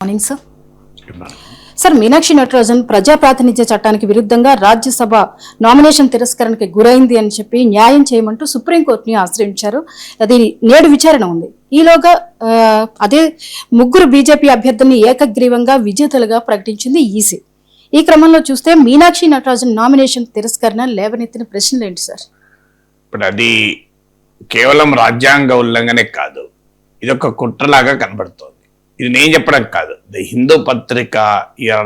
Morning sir. Sir, Meenakshi Natarajan ప్రజా ప్రాతినిధ్య చట్టానికి విరుద్ధంగా రాజ్యసభ నామినేషన్ తిరస్కరణకి గురైంది అని చెప్పి న్యాయం చేయమంటూ సుప్రీంకోర్టుని ఆశ్రయించారు. అది నేడు విచారణ ఉంది. ఈలోగా అదే ముగ్గురు బీజేపీ అభ్యర్థుల్ని ఏకగ్రీవంగా విజేతలుగా ప్రకటించింది ఈసీ. ఈ క్రమంలో చూస్తే మీనాక్షి నటరాజన్ నామినేషన్ తిరస్కరణ లేవనెత్తిన ప్రశ్నలు ఏంటి సార్? ఇప్పుడు అది కేవలం రాజ్యాంగ ఉల్లంఘనే కాదు, ఇది ఒక కుట్రలాగా కనబడుతోంది. ఇది నేను చెప్పడం కాదు, ది హిందూ పత్రిక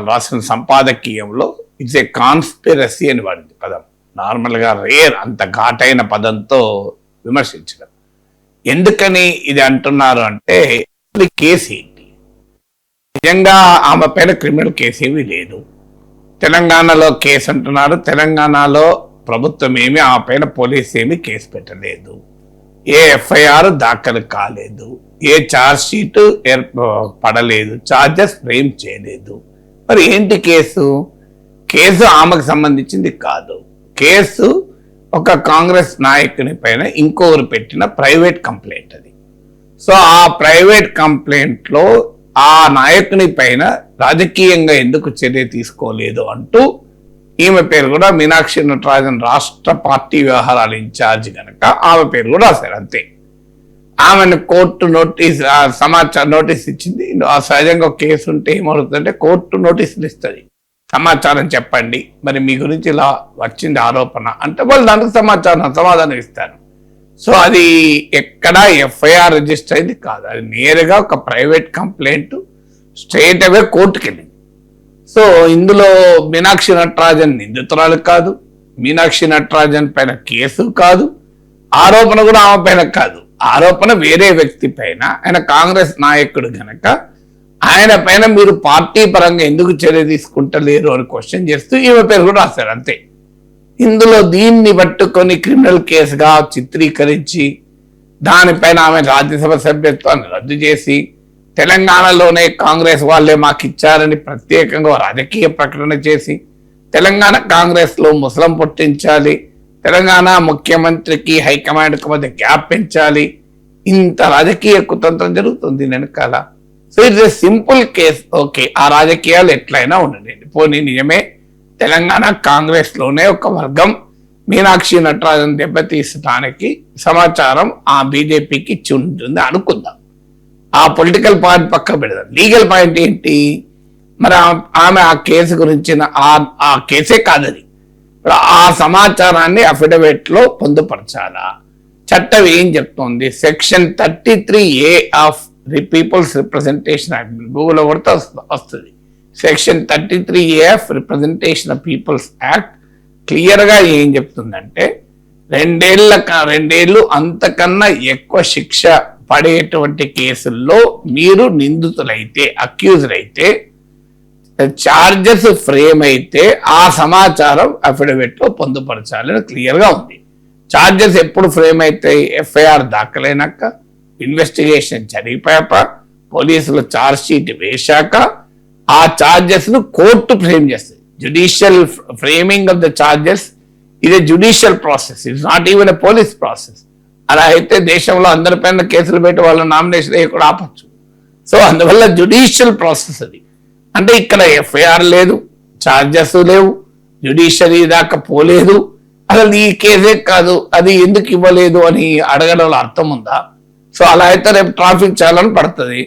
రాసిన సంపాదకీయంలో ఇట్స్ ఏ కాన్స్పిరసీ అని వాడింది పదం. నార్మల్గా రేర్ అంత ఘాటైన పదంతో విమర్శించడం. ఎందుకని ఇది అంటున్నారు అంటే, కేసు ఏంటి? నిజంగా ఆమె పైన క్రిమినల్ కేసు ఏమీ లేదు. తెలంగాణలో కేసు అంటున్నారు. తెలంగాణలో ప్రభుత్వం ఏమి ఆ పైన పోలీసు ఏమి కేసు పెట్టలేదు. ఏ ఎఫ్ఐఆర్ దాఖలు కాలేదు, ఏ ఛార్జ్ షీట్ పడలేదు, ఛార్జెస్ ఫ్రేమ్ చేయలేదు. మరి ఏంటి కేసు? కేసు ఆమెకు సంబంధించింది కాదు. కేసు ఒక కాంగ్రెస్ నాయకుని పైన ఇంకొకరు పెట్టిన ప్రైవేట్ కంప్లైంట్ అది. సో ఆ ప్రైవేట్ కంప్లైంట్ లో ఆ నాయకుని పైన రాజకీయంగా ఎందుకు చర్య తీసుకోలేదు అంటూ ఈమె పేరు కూడా మీనాక్షి నటరాజన్ రాష్ట్ర పార్టీ వ్యవహారాల ఇన్ఛార్జ్ కనుక ఆమె పేరు కూడా రాశారు. అంతే. ఆమెను కోర్టు నోటీస్ సమాచారం నోటీస్ ఇచ్చింది. సహజంగా కేసు ఉంటే ఏమవుతుందంటే కోర్టు నోటీసులు ఇస్తుంది, సమాచారం చెప్పండి, మరి మీ గురించి ఇలా వచ్చింది ఆరోపణ అంటే వాళ్ళు దానికి సమాధానం ఇస్తారు. సో అది ఎక్కడా ఎఫ్ఐఆర్ రిజిస్టర్ అయింది కాదు, అది నేరుగా ఒక ప్రైవేట్ కంప్లైంట్ స్ట్రైట్ అవే కోర్టుకి వెళ్ళింది. సో ఇందులో మీనాక్షి నటరాజన్ నిందితురాలు కాదు, మీనాక్షి నటరాజన్ పైన కేసు కాదు, ఆరోపణ కూడా ఆమె పైన కాదు. ఆరోపణ వేరే వ్యక్తి పైన, ఆయన కాంగ్రెస్ నాయకుడు గనక ఆయన పైన మీరు పార్టీ పరంగా ఎందుకు చర్య తీసుకుంటలేరు అని క్వశ్చన్ చేస్తూ ఈమె పేరు కూడా రాశారు. అంతే. ఇందులో దీన్ని పట్టుకొని క్రిమినల్ కేసుగా చిత్రీకరించి దానిపైన ఆమె రాజ్యసభ సభ్యత్వాన్ని రద్దు చేసి తెలంగాణలోనే కాంగ్రెస్ వాళ్ళే మాకు ఇచ్చారని ప్రత్యేకంగా రాజకీయ ప్రకటన చేసి తెలంగాణ కాంగ్రెస్ లో ముసలం పుట్టించాలి, తెలంగాణ ముఖ్యమంత్రికి హైకమాండ్కి మధ్య గ్యాప్ పెంచాలి, ఇంత రాజకీయ కుతంత్రం జరుగుతుంది వెనకాల. So it's a simple case. Okay, ఆ రాజకీయాలు ఎట్లయినా ఉండండి, పోనీ నిజమే తెలంగాణ కాంగ్రెస్ లోనే ఒక వర్గం మీనాక్షి నటరాజన్ దెబ్బతీసడానికి సమాచారం ఆ బీజేపీకి ఇచ్చి ఉంటుంది అనుకుందాం. ఆ పొలిటికల్ పాయింట్ పక్క పెడదాం. లీగల్ పాయింట్ ఏంటి? మరి ఆమె ఆ కేసు గురించిన ఆ కేసే కాదని ఆ సమాచారాన్ని అఫిడవిట్ లో పొందుపరచాలా? చట్టం ఏం చెప్తోంది? Section 33A of the people's representation act, గూగుల్లో కొడితే వస్తుంది. Section 33A of representation of people's act clear గా ఏం చెప్తుందంటే, రెండేళ్లు అంతకన్నా ఎక్కువ శిక్ష పడేటువంటి కేసుల్లో మీరు నిందితులైతే, అక్యూజ్డ్ అయితే, ఛార్జెస్ ఫ్రేమ్ అయితే ఆ సమాచారం అఫిడవిట్ లో పొందుపరచాలని క్లియర్ గా ఉంది. ఛార్జెస్ ఎప్పుడు ఫ్రేమ్ అవుతాయి? ఎఫ్ఐఆర్ దాఖలైనాక, ఇన్వెస్టిగేషన్ జరిపాక, పోలీసులు ఛార్జ్ షీట్ వేశాక ఆ ఛార్జెస్ ను కోర్టు ఫ్రేమ్ చేస్తుంది. Judicial framing of the charges ఇది judicial process, it's not even a police process. అలా అయితే దేశంలో అందరిపైన కేసులు పెట్టి వాళ్ళ నామినేషన్ కూడా ఆపచ్చు. సో అందువల్ల జ్యుడిషియల్ ప్రాసెస్ అది. అంటే ఇక్కడ ఎఫ్ఐఆర్ లేదు, ఛార్జెస్ లేవు, జ్యుడిషియరీ దాకా పోలేదు. అసలు ఈ కేసే కాదు, అది ఎందుకు ఇవ్వలేదు అని అడగడంలో అర్థం ఉందా? సో అలా అయితే రేపు ట్రాఫిక్ చాలాన్ పడుతుంది.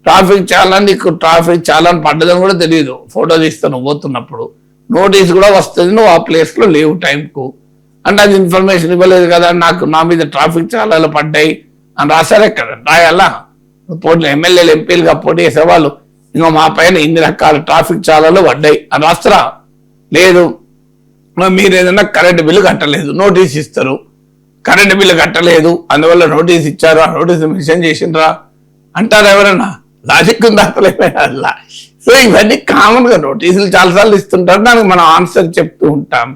ట్రాఫిక్ చాలాన్, నీకు ట్రాఫిక్ చాలాన్ పడ్డదని కూడా తెలియదు. ఫోటో తీస్తాను నువ్వు పోతున్నప్పుడు, నోటీస్ కూడా వస్తుంది, నువ్వు ఆ ప్లేస్ లో లేవు టైంకు. అంటే అది ఇన్ఫర్మేషన్ ఇవ్వలేదు కదా, నా మీద ట్రాఫిక్ చాలాలు పడ్డాయి అని రాశారే కదా, రాయాలా? పోటీ ఎమ్మెల్యేలు ఎంపీలుగా పోటీ చేసేవాళ్ళు ఇంకో మా పైన ఇన్ని రకాల ట్రాఫిక్ చాలాలు పడ్డాయి అని రాస్తారా? లేదు. మీరు ఏదైనా కరెంటు బిల్లు కట్టలేదు, నోటీస్ ఇస్తారు. కరెంటు బిల్లు కట్టలేదు అందువల్ల నోటీస్ ఇచ్చారు, ఆ నోటీస్ మెన్షన్ చేసిండ్రా అంటారు ఎవరన్నా? లాజిక్ ఉందా? అలా. సో ఇవన్నీ కామన్ గా నోటీసులు చాలాసార్లు ఇస్తుంటారు, దానికి మనం ఆన్సర్ చెప్తూ ఉంటాం.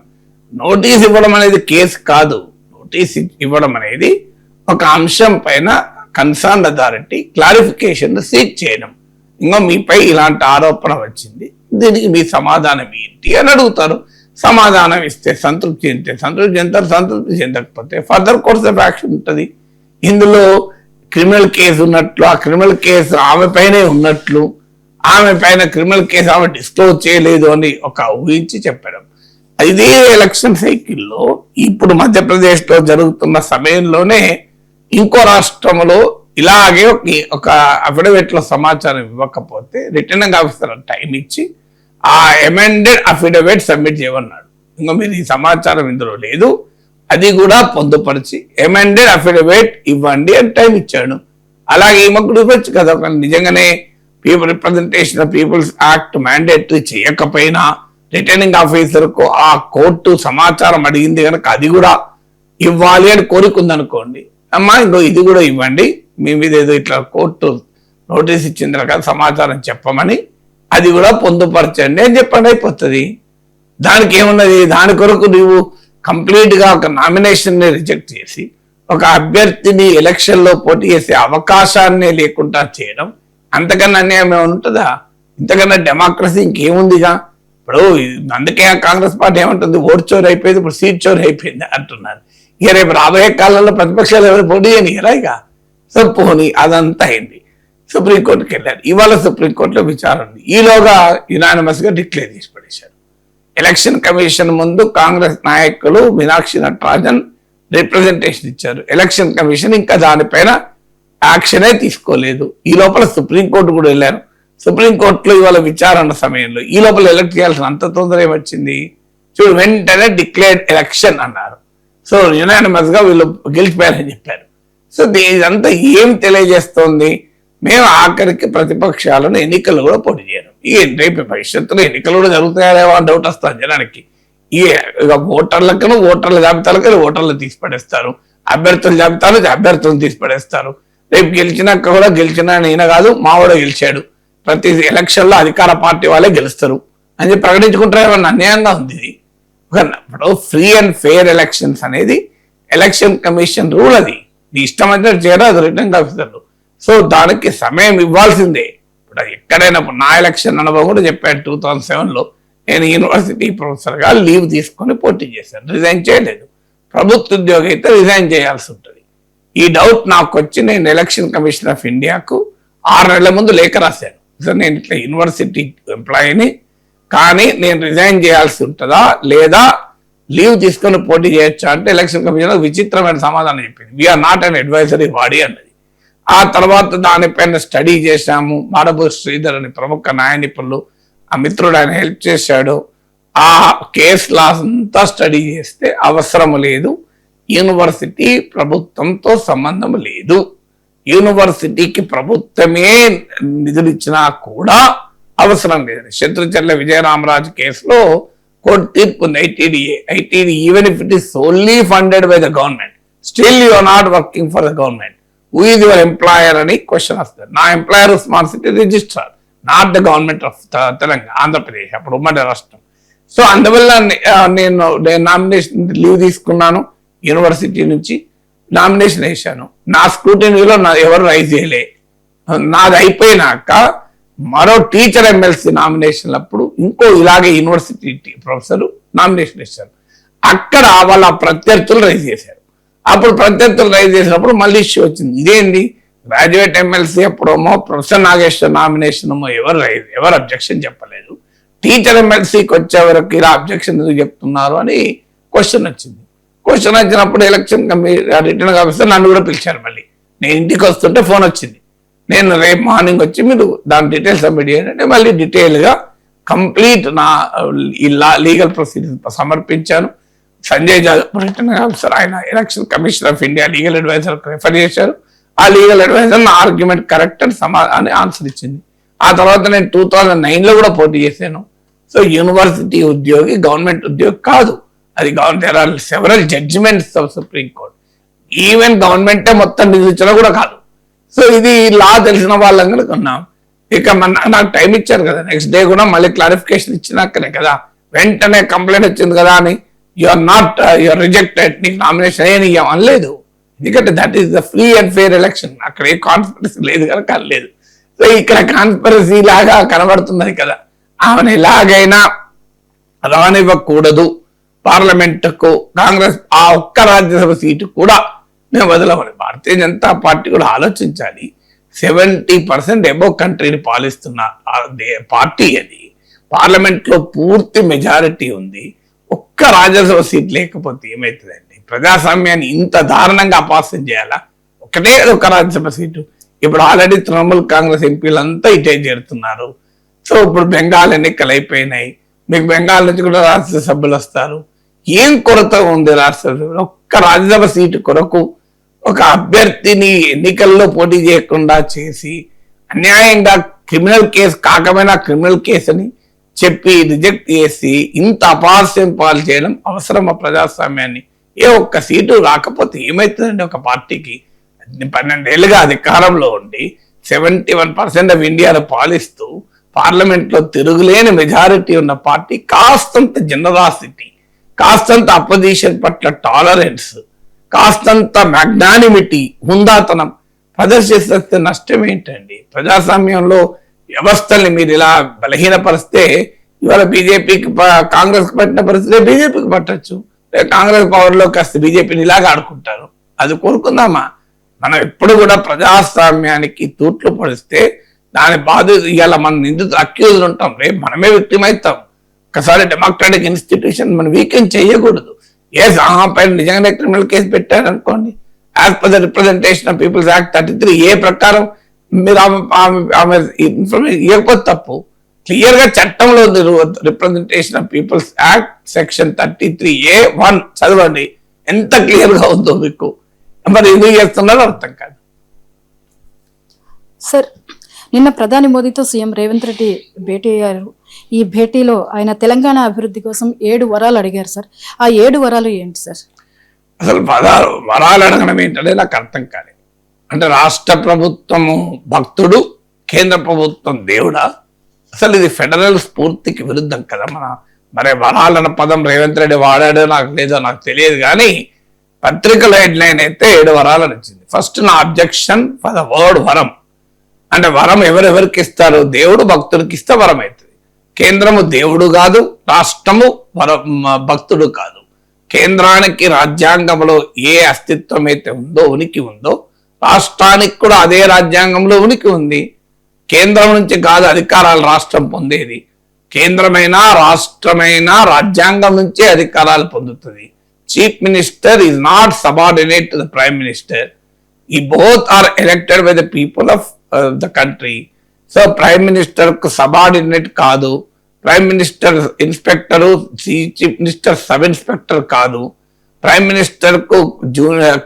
నోటీస్ ఇవ్వడం అనేది కేసు కాదు. నోటీస్ ఇవ్వడం అనేది ఒక అంశం పైన కన్సర్న్ అథారిటీ క్లారిఫికేషన్ సీక్ చేయడం. ఇంకో మీపై ఇలాంటి ఆరోపణ వచ్చింది, దీనికి మీ సమాధానం ఏంటి అని అడుగుతారు. సమాధానం ఇస్తే సంతృప్తి చెందుతారు, సంతృప్తి చెందకపోతే ఫర్దర్ కోర్స్ ఆఫ్ యాక్షన్ ఉంటుంది. ఇందులో క్రిమినల్ కేసు ఉన్నట్లు, ఆ క్రిమినల్ కేసు ఆమె పైనే ఉన్నట్లు, ఆమె పైన క్రిమినల్ కేసు ఆమె డిస్క్లోజ్ చేయలేదు అని ఒక ఊహించి చెప్పడం. ఇదే ఎలక్షన్ సైకిల్లో ఇప్పుడు మధ్యప్రదేశ్లో జరుగుతున్న సమయంలోనే ఇంకో రాష్ట్రంలో ఇలాగే ఒక అఫిడవిట్ లో సమాచారం ఇవ్వకపోతే రిటర్నింగ్ ఆఫీసర్ టైం ఇచ్చి ఆ అమెండెడ్ అఫిడవిట్ సబ్మిట్ చేయమన్నాడు. ఇంకా మీరు ఈ సమాచారం ఇందులో లేదు, అది కూడా పొందుపరిచి అమెండెడ్ అఫిడవిట్ ఇవ్వండి అని టైం ఇచ్చాడు. అలాగే ఈమెకు ఇవ్వచ్చు కదా, నిజంగానే people representation people's act mandatory చేయకపోయినా రిటర్నింగ్ ఆఫీసర్ కు ఆ కోర్టు సమాచారం అడిగింది కనుక అది కూడా ఇవ్వాలి అని కోరుకుందనుకోండి, అమ్మా ఇంకో ఇది కూడా ఇవ్వండి, మీ మీద ఏదో ఇట్లా కోర్టు నోటీస్ ఇచ్చింది కదా సమాచారం చెప్పమని, అది కూడా పొందుపరచండి అని చెప్పండి, అయిపోతుంది. దానికి ఏమున్నది? దాని కొరకు నువ్వు కంప్లీట్ గా ఒక నామినేషన్ ని రిజెక్ట్ చేసి ఒక అభ్యర్థిని ఎలక్షన్ లో పోటీ చేసే అవకాశాన్ని లేకుండా చేయడం అంతకన్నా అన్యాయం ఉంటుందా? ఇంతకన్నా డెమోక్రసీ ఇంకేముందిగా? ఇప్పుడు అందుకే కాంగ్రెస్ పార్టీ ఏమంటుంది, ఓటు చోరు అయిపోయింది, ఇప్పుడు సీట్ చోరు అయిపోయింది అంటున్నారు. ఇక రేపు రాబోయే కాలంలో ప్రతిపక్షాలు ఎవరు పోటీ చేయనియరా? ఇక సో పోనీ అదంతా అయింది. సుప్రీంకోర్టుకి వెళ్ళారు. ఇవాళ సుప్రీంకోర్టులో విచారణ ఉంది. ఈలోగా యునానిమస్ గా డిక్లేర్ చేసి పడేశారు. ఎలక్షన్ కమిషన్ ముందు కాంగ్రెస్ నాయకులు మీనాక్షి నటరాజన్ రిప్రజెంటేషన్ ఇచ్చారు. ఎలక్షన్ కమిషన్ ఇంకా దానిపైన యాక్షనే తీసుకోలేదు. ఈ లోపల సుప్రీంకోర్టు కూడా వెళ్ళారు. సుప్రీంకోర్టులో ఇవాళ విచారణ సమయంలో ఈ లోపల ఎలక్ట్ చేయాల్సిన అంత తొందర ఏమొచ్చింది? చూడు, వెంటనే డిక్లేర్డ్ ఎలక్షన్ అన్నారు. సో యునానిమస్ గా వీళ్ళు గెలిచిపోయారని చెప్పారు. సో ఇదంతా ఏం తెలియజేస్తోంది? మేము ఆఖరికి ప్రతిపక్షాలను ఎన్నికలు కూడా పోటీ చేయడం. ఈ రేపు భవిష్యత్తులో ఎన్నికలు కూడా జరుగుతాయో డౌట్ వస్తుంది జనానికి. ఇక ఓటర్ల జాబితాలకు ఓటర్లు తీసిపడేస్తారు, అభ్యర్థుల జాబితాలు అభ్యర్థులను తీసిపడేస్తారు. రేపు గెలిచినాక కూడా గెలిచినా ఈయన కాదు మావాడు గెలిచాడు, ప్రతి ఎలక్షన్ లో అధికార పార్టీ వాళ్ళే గెలుస్తారు అని చెప్పి ప్రకటించుకుంటారు. ఏమన్నా అన్యాయంగా ఉంది ఇది. ఇప్పుడు ఫ్రీ అండ్ ఫెయిర్ ఎలక్షన్స్ అనేది ఎలక్షన్ కమిషన్ రూల్. అది నీ ఇష్టం అయితే చేయడం, అది రిటర్నింగ్ ఆఫీసర్లు. సో దానికి సమయం ఇవ్వాల్సిందే. ఇప్పుడు ఎక్కడైనా నా ఎలక్షన్ అనుభవం కూడా చెప్పాను. 2007లో నేను యూనివర్సిటీ ప్రొఫెసర్ గా లీవ్ తీసుకొని పోటీ చేశాను, రిజైన్ చేయలేదు. ప్రభుత్వ ఉద్యోగి అయితే రిజైన్ చేయాల్సి ఉంటుంది. ఈ డౌట్ నాకు వచ్చి నేను ఎలక్షన్ కమిషన్ ఆఫ్ ఇండియాకు 6 నెలల ముందు లేఖ రాశాను. సార్ నేను ఇట్లా యూనివర్సిటీ ఎంప్లాయీని, కానీ నేను రిజైన్ చేయాల్సి ఉంటుందా లేదా లీవ్ తీసుకొని పోటీ చేయొచ్చా అంటే ఎలక్షన్ కమిషన్ విచిత్రమైన సమాధానం చెప్పింది, we're not an advisory body అన్నది. ఆ తర్వాత దానిపైన స్టడీ చేశాము. మాడబూర్ శ్రీధర్ అని ప్రముఖ న్యాయ నిపుణులు, ఆ మిత్రుడు ఆయన హెల్ప్ చేశాడు. ఆ కేసు లాస్ అంతా స్టడీ చేస్తే అవసరం లేదు, యూనివర్సిటీ ప్రభుత్వంతో సంబంధం లేదు, యూనివర్సిటీకి ప్రభుత్వమే నిధులు ఇచ్చినా కూడా అవసరం లేదు. శత్రుచర్ల విజయరామరాజు కేసులో కోర్టు తీర్పు ఉంది. ITD even if it is solely funded by the government, still you are not working for the government, who is your employer అని క్వశ్చన్ వస్తుంది. నా employer smart city registrar, not the government of Telangana, Andhra Pradesh, అప్పుడు ఉమ్మడి రాష్ట్రం. So అందువల్ల నేను nomination leave తీసుకున్నాను, university నుంచి నామినేషన్ వేశాను. నా స్క్రూటినీలో ఎవరు రైజ్ చేయలే. నాది అయిపోయినాక మరో టీచర్ ఎమ్మెల్సీ నామినేషన్ అప్పుడు ఇంకో ఇలాగే యూనివర్సిటీ ప్రొఫెసర్ నామినేషన్ వేశారు. అక్కడ వాళ్ళ ప్రత్యర్థులు రైజ్ చేశారు. అప్పుడు ప్రత్యర్థులు రైజ్ చేసినప్పుడు మళ్ళీ ఇష్యూ వచ్చింది. ఇదేంది, గ్రాడ్యుయేట్ ఎమ్మెల్సీ అప్పుడేమో ప్రొఫెసర్ నాగేశ్వర్ నామినేషన్ ఏమో ఎవరు అబ్జెక్షన్ చెప్పలేదు, టీచర్ ఎమ్మెల్సీకి వచ్చే వరకు ఇలా అబ్జెక్షన్ ఎందుకు చెప్తున్నారు అని క్వశ్చన్ వచ్చింది. క్వశ్చన్ వచ్చినప్పుడు ఎలక్షన్ రిటర్నింగ్ ఆఫీసర్ నన్ను కూడా పిలిచారు. మళ్ళీ నేను ఇంటికి వస్తుంటే ఫోన్ వచ్చింది, నేను రేపు మార్నింగ్ వచ్చి మీరు దాని డీటెయిల్స్ సబ్మిట్ చేయండి. మళ్ళీ డీటెయిల్గా కంప్లీట్ నా లీగల్ ప్రొసీడింగ్స్ సమర్పించాను. సంజయ్ జాదవ్ రిటర్నింగ్ ఆఫీసర్, ఆయన election commission of India legal adviser refer చేశారు. ఆ లీగల్ అడ్వైజర్ నా ఆర్గ్యుమెంట్ కరెక్ట్ అని ఆన్సర్ ఇచ్చింది. ఆ తర్వాత నేను 2009లో కూడా పోటీ చేశాను. సో యూనివర్సిటీ ఉద్యోగి గవర్నమెంట్ ఉద్యోగి కాదు, అది there are several judgements of supreme court. Even గవర్నమెంటే మొత్తం నిధులిచ్చినా కూడా కాదు. సో ఇది లా తెలిసిన వాళ్ళం కనుక ఉన్నాం. ఇక నాకు టైం ఇచ్చారు కదా, నెక్స్ట్ డే కూడా మళ్ళీ క్లారిఫికేషన్ ఇచ్చినాకనే కదా, వెంటనే కంప్లైంట్ వచ్చింది కదా అని యూఆర్ రిజెక్టెడ్, నీకు నామినేషన్ ఏం అనలేదు. ఎందుకంటే that is the free and fair election. అక్కడ ఏ కాన్స్పిరసీ లేదు కనుక అనలేదు. సో ఇక్కడ కాన్స్పిరసీ లాగా కనబడుతున్నది కదా, ఆమెను ఎలాగైనా రానివ్వకూడదు పార్లమెంటుకు. కాంగ్రెస్ ఆ ఒక్క రాజ్యసభ సీటు కూడా మేము వదలమని భారతీయ జనతా పార్టీ కూడా ఆలోచించాలి. 70% అబోవ్ కంట్రీని పాలిస్తున్న పార్టీ అది. పార్లమెంట్ లో పూర్తి మెజారిటీ ఉంది. ఒక్క రాజ్యసభ సీట్ లేకపోతే ఏమవుతుందండి? ప్రజాస్వామ్యాన్ని ఇంత దారుణంగా అపహాస్యం చేయాలా? ఒకటే ఒక రాజ్యసభ సీటు. ఇప్పుడు ఆల్రెడీ తృణమూల్ కాంగ్రెస్ ఎంపీలంతా ఇటే చేరుతున్నారు. సో ఇప్పుడు బెంగాల్ ఎన్నికలు అయిపోయినాయి. మీకు బెంగాల్ నుంచి కూడా రాజ్యసభ సభ్యులు వస్తారు. ఏం కొరత ఉంది రాష్ట్రంలో? ఒక్క రాజ్యసభ సీటు కొరకు ఒక అభ్యర్థిని ఎన్నికల్లో పోటీ చేయకుండా చేసి అన్యాయంగా క్రిమినల్ కేసు కాకపోయినా క్రిమినల్ కేసుని చెప్పి రిజెక్ట్ చేసి ఇంత అపహాస్యం పాలు చేయడం అవసరమా ప్రజాస్వామ్యాన్ని? ఏ ఒక్క సీటు రాకపోతే ఏమవుతుందండి ఒక పార్టీకి? 12 ఏళ్ళుగా అధికారంలో ఉండి 71% ఆఫ్ ఇండియాను పాలిస్తూ పార్లమెంట్ లో తిరుగులేని మెజారిటీ ఉన్న పార్టీ కాస్తంత జనరాసిటీ, కాస్తంత అపోజిషన్ పట్ల టాలరెన్స్, కాస్తంత మ్యాగ్నానిమిటీ, హుందాతనం ప్రదర్శిస్తే నష్టం ఏంటండి? ప్రజాస్వామ్యంలో వ్యవస్థల్ని మీరు ఇలా బలహీనపరిస్తే ఇవాళ బీజేపీకి కాంగ్రెస్ పట్టిన పరిస్థితి బీజేపీకి పట్టచ్చు. కాంగ్రెస్ పవర్ లోకి వస్తే బీజేపీని ఇలాగా ఆడుకుంటారు. అది కోరుకుందామా? మనం ఎప్పుడు కూడా ప్రజాస్వామ్యానికి తూట్లు పడిస్తే దాని బాధ ఇవాళ మన నిందితులు అక్యూజ్లు ఉంటాం, రేపు మనమే విక్టిమ్ అవుతాం. ఒకసారి డెమోక్రాటిక్ ఇన్స్టిట్యూషన్ మనం వీకెండ్ చేయకూడదు. పైన నిజంగానే క్రిమినల్ కేసు పెట్టారనుకోండి, as per the representation of people's act 33A ప్రకారం మీరు ఆమె ఇన్ఫర్మేషన్ ఇవ్వకపోతే తప్పు. క్లియర్ గా చట్టంలో ఉంది. Representation of people's act section 33A(1) చదవండి, ఎంత క్లియర్ గా ఉందో మీకు. మరి ఎందుకు చేస్తున్నారో అర్థం కాదు. సార్, నిన్న ప్రధాని మోదీతో సీఎం రేవంత్ రెడ్డి భేటీ అయ్యారు. ఈ భేటీలో ఆయన తెలంగాణ అభివృద్ధి కోసం 7 వరాలు అడిగారు సార్. ఆ 7 వరాలు ఏంటి సార్? అసలు వరాలు అడగడం ఏంటంటే నాకు అర్థం కాలేదు. అంటే రాష్ట్ర ప్రభుత్వము భక్తుడు, కేంద్ర ప్రభుత్వం దేవుడా? అసలు ఇది ఫెడరల్ స్ఫూర్తికి విరుద్ధం కదా. మరి వరాలన్న పదం రేవంత్ రెడ్డి వాడాడో నాకు లేదో నాకు తెలియదు, కానీ పత్రికల హెడ్లైన్ అయితే 7 వరాలు వచ్చింది. ఫస్ట్, నా అబ్జెక్షన్ ఫర్ ద వర్డ్ వరం. అంటే వరం ఎవరెవరికి ఇస్తారు? దేవుడు భక్తుడికి ఇస్తే వరం అవుతుంది. కేంద్రము దేవుడు కాదు, రాష్ట్రము భక్తుడు కాదు. కేంద్రానికి రాజ్యాంగంలో ఏ అస్తిత్వం అయితే ఉందో, ఉనికి ఉందో, రాష్ట్రానికి కూడా అదే రాజ్యాంగంలో ఉనికి ఉంది. కేంద్రం నుంచి కాదు అధికారాలు రాష్ట్రం పొందేది. కేంద్రమైనా రాష్ట్రమైనా రాజ్యాంగం నుంచే అధికారాలు పొందుతుంది. Chief minister is not subordinate to the prime minister. ఈ both are elected by the people of the country. So prime minister కు సబార్డినేట్ కాదు. Prime minister inspector, chief minister sub inspector కాదు. ప్రైమ్ మినిస్టర్ కు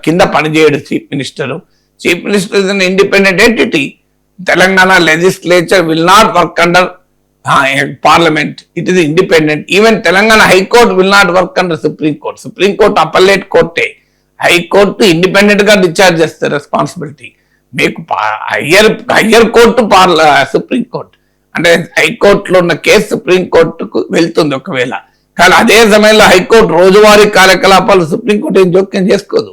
కింద పనిచేయడు chief minister. Chief minister is an independent entity. Telangana legislature will not work under parliament. It is independent. Even Telangana high court will not work under supreme court. Supreme court appellate కోర్టే. High court independent గా discharge చేస్తారు responsibility. మీకు higher court supreme court. అంటే హైకోర్టులో ఉన్న case supreme కోర్టుకు వెళ్తుంది ఒకవేళ. కానీ అదే సమయంలో హైకోర్టు రోజువారీ కార్యకలాపాలు సుప్రీంకోర్టు ఏం జోక్యం చేసుకోదు.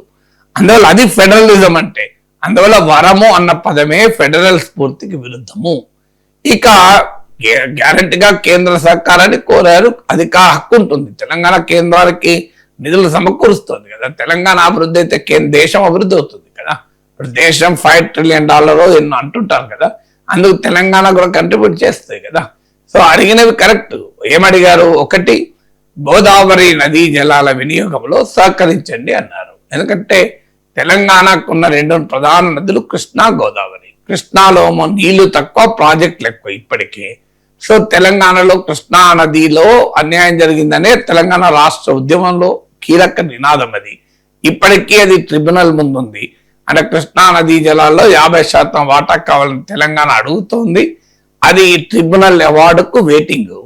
అందువల్ల అది ఫెడరలిజం అంటే. అందువల్ల వరము అన్న పదమే ఫెడరల్ స్ఫూర్తికి విరుద్ధము. ఇక గ్యారంటీగా కేంద్ర సహకారాన్ని కోరారు. అది హక్కు ఉంటుంది. తెలంగాణ కేంద్రానికి నిధులు సమకూరుస్తుంది కదా. తెలంగాణ అభివృద్ధి అయితే దేశం అభివృద్ధి అవుతుంది కదా. ఇప్పుడు దేశం $5 trillion ఎన్నో అంటుంటారు కదా. అందుకు తెలంగాణ కూడా కంట్రిబ్యూట్ చేస్తుంది కదా. సో అడిగినవి కరెక్ట్. ఏమడిగారు? 1, గోదావరి నదీ జలాల వినియోగంలో సహకరించండి అన్నారు. ఎందుకంటే తెలంగాణకున్న 2 ప్రధాన నదులు కృష్ణా, గోదావరి. కృష్ణాలో నీళ్లు తక్కువ, ప్రాజెక్టులు ఎక్కువ ఇప్పటికే. సో తెలంగాణలో కృష్ణా నదిలో అన్యాయం జరిగిందనే తెలంగాణ రాష్ట్ర ఉద్యమంలో కీలక నినాదం అది. ఇప్పటికీ అది ట్రిబ్యునల్ ముందుంది. అంటే కృష్ణా నదీ జలాల్లో 50% వాటా కావాలని తెలంగాణ అడుగుతోంది. అది ట్రిబ్యునల్ అవార్డుకు వెయిటింగ్.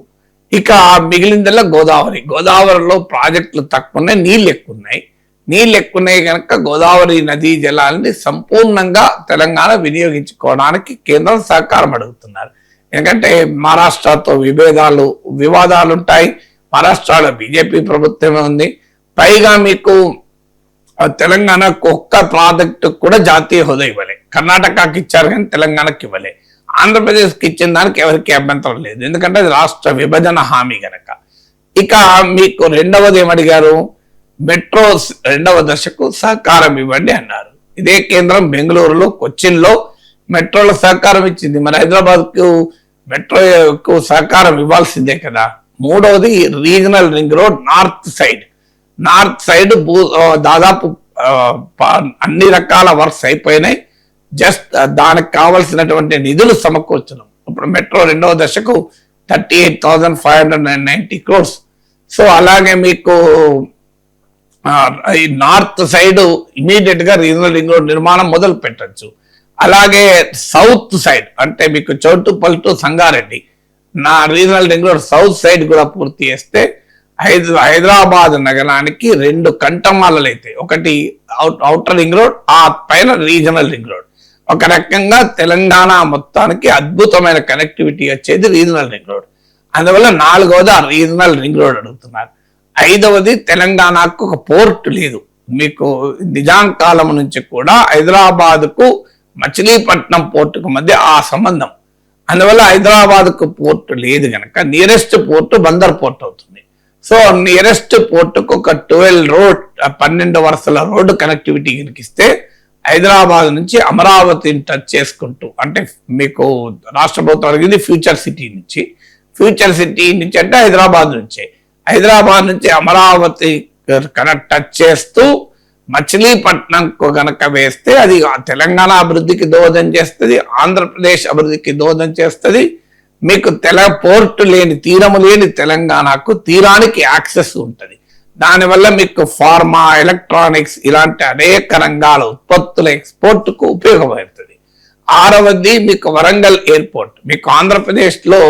ఇక మిగిలిందల్లా గోదావరి. గోదావరిలో ప్రాజెక్టులు తక్కువ ఉన్నాయి, నీళ్ళు ఎక్కువ ఉన్నాయి. నీళ్ళు ఎక్కువ ఉన్నాయి కనుక గోదావరి నదీ జలాలని సంపూర్ణంగా తెలంగాణ వినియోగించుకోవడానికి కేంద్రం సహకారం అడుగుతున్నారు. ఎందుకంటే మహారాష్ట్రతో వివాదాలు ఉంటాయి. మహారాష్ట్రలో బీజేపీ ప్రభుత్వమే ఉంది. పైగా మీకు తెలంగాణకు ఒక్క ప్రాజెక్టు కూడా జాతీయ హోదా ఇవ్వలే. కర్ణాటకకి ఇచ్చారు కానీ తెలంగాణకి ఇవ్వలే. ఆంధ్రప్రదేశ్కి ఇచ్చిన దానికి ఎవరికి అభ్యంతరం లేదు, ఎందుకంటే అది రాష్ట్ర విభజన హామీ గనక. ఇక మీకు రెండవది ఏమడిగారు? మెట్రో 2వ దశకు సహకారం ఇవ్వండి అన్నారు. ఇదే కేంద్రం బెంగళూరులో, కొచ్చిన్లో మెట్రోలో సహకారం ఇచ్చింది, మరి హైదరాబాద్కు మెట్రోకు సహకారం ఇవ్వాల్సిందే కదా. మూడవది regional ring road north side దాదాపు అన్ని రకాల వర్క్స్ అయిపోయినాయి. జస్ట్ దానికి కావలసినటువంటి నిధులు సమకూర్చడం. ఇప్పుడు మెట్రో రెండవ దశకు 38,590 crores. సో అలాగే మీకు ఈ నార్త్ సైడ్ ఇమీడియట్ గా రీజనల్ రింగ్ రోడ్ నిర్మాణం మొదలు పెట్టచ్చు. అలాగే సౌత్ సైడ్ అంటే మీకు చౌటుప్పల్ టు సంగారెడ్డి నా regional ring road south side కూడా పూర్తి చేస్తే హైదరాబాద్ నగరానికి 2 కంటమాలలు అయితే, ఒకటి అవుటర్ రింగ్ రోడ్, ఆ పైన రీజనల్ రింగ్ రోడ్. ఒక రకంగా తెలంగాణ మొత్తానికి అద్భుతమైన కనెక్టివిటీ వచ్చేది రీజనల్ రింగ్ రోడ్. అందువల్ల 4వది ఆ రీజనల్ రింగ్ రోడ్ అడుగుతున్నారు. 5వది తెలంగాణకు ఒక పోర్ట్ లేదు. మీకు నిజాం కాలం నుంచి కూడా హైదరాబాద్కు మచిలీపట్నం పోర్టుకు మధ్య ఆ సంబంధం. అందువల్ల హైదరాబాద్కు పోర్టు లేదు కనుక నియరెస్ట్ పోర్టు బందర్ పోర్ట్ అవుతుంది. సో నియరెస్ట్ పోర్టుకు ఒక 12 వరుసల రోడ్డు కనెక్టివిటీ కనిపిస్తే హైదరాబాద్ నుంచి అమరావతిని టచ్ చేసుకుంటూ, అంటే మీకు రాష్ట్ర ప్రభుత్వం అడిగింది ఫ్యూచర్ సిటీ నుంచి అంటే హైదరాబాద్ నుంచి అమరావతి టచ్ చేస్తూ మచిలీపట్నంకు గనక వేస్తే అది తెలంగాణ అభివృద్ధికి దోహదం చేస్తుంది, ఆంధ్రప్రదేశ్ అభివృద్ధికి దోహదం చేస్తుంది. మీకు పోర్టు లేని తీరము లేని తెలంగాణకు తీరానికి యాక్సెస్ ఉంటుంది. దానివల్ల మీకు ఫార్మా, ఎలక్ట్రానిక్స్ ఇలాంటి అనేక రంగాల ఉత్పత్తుల ఎక్స్పోర్ట్ కు ఉపయోగపడుతుంది. 6వది మీకు వరంగల్ ఎయిర్పోర్ట్. మీకు ఆంధ్రప్రదేశ్ లో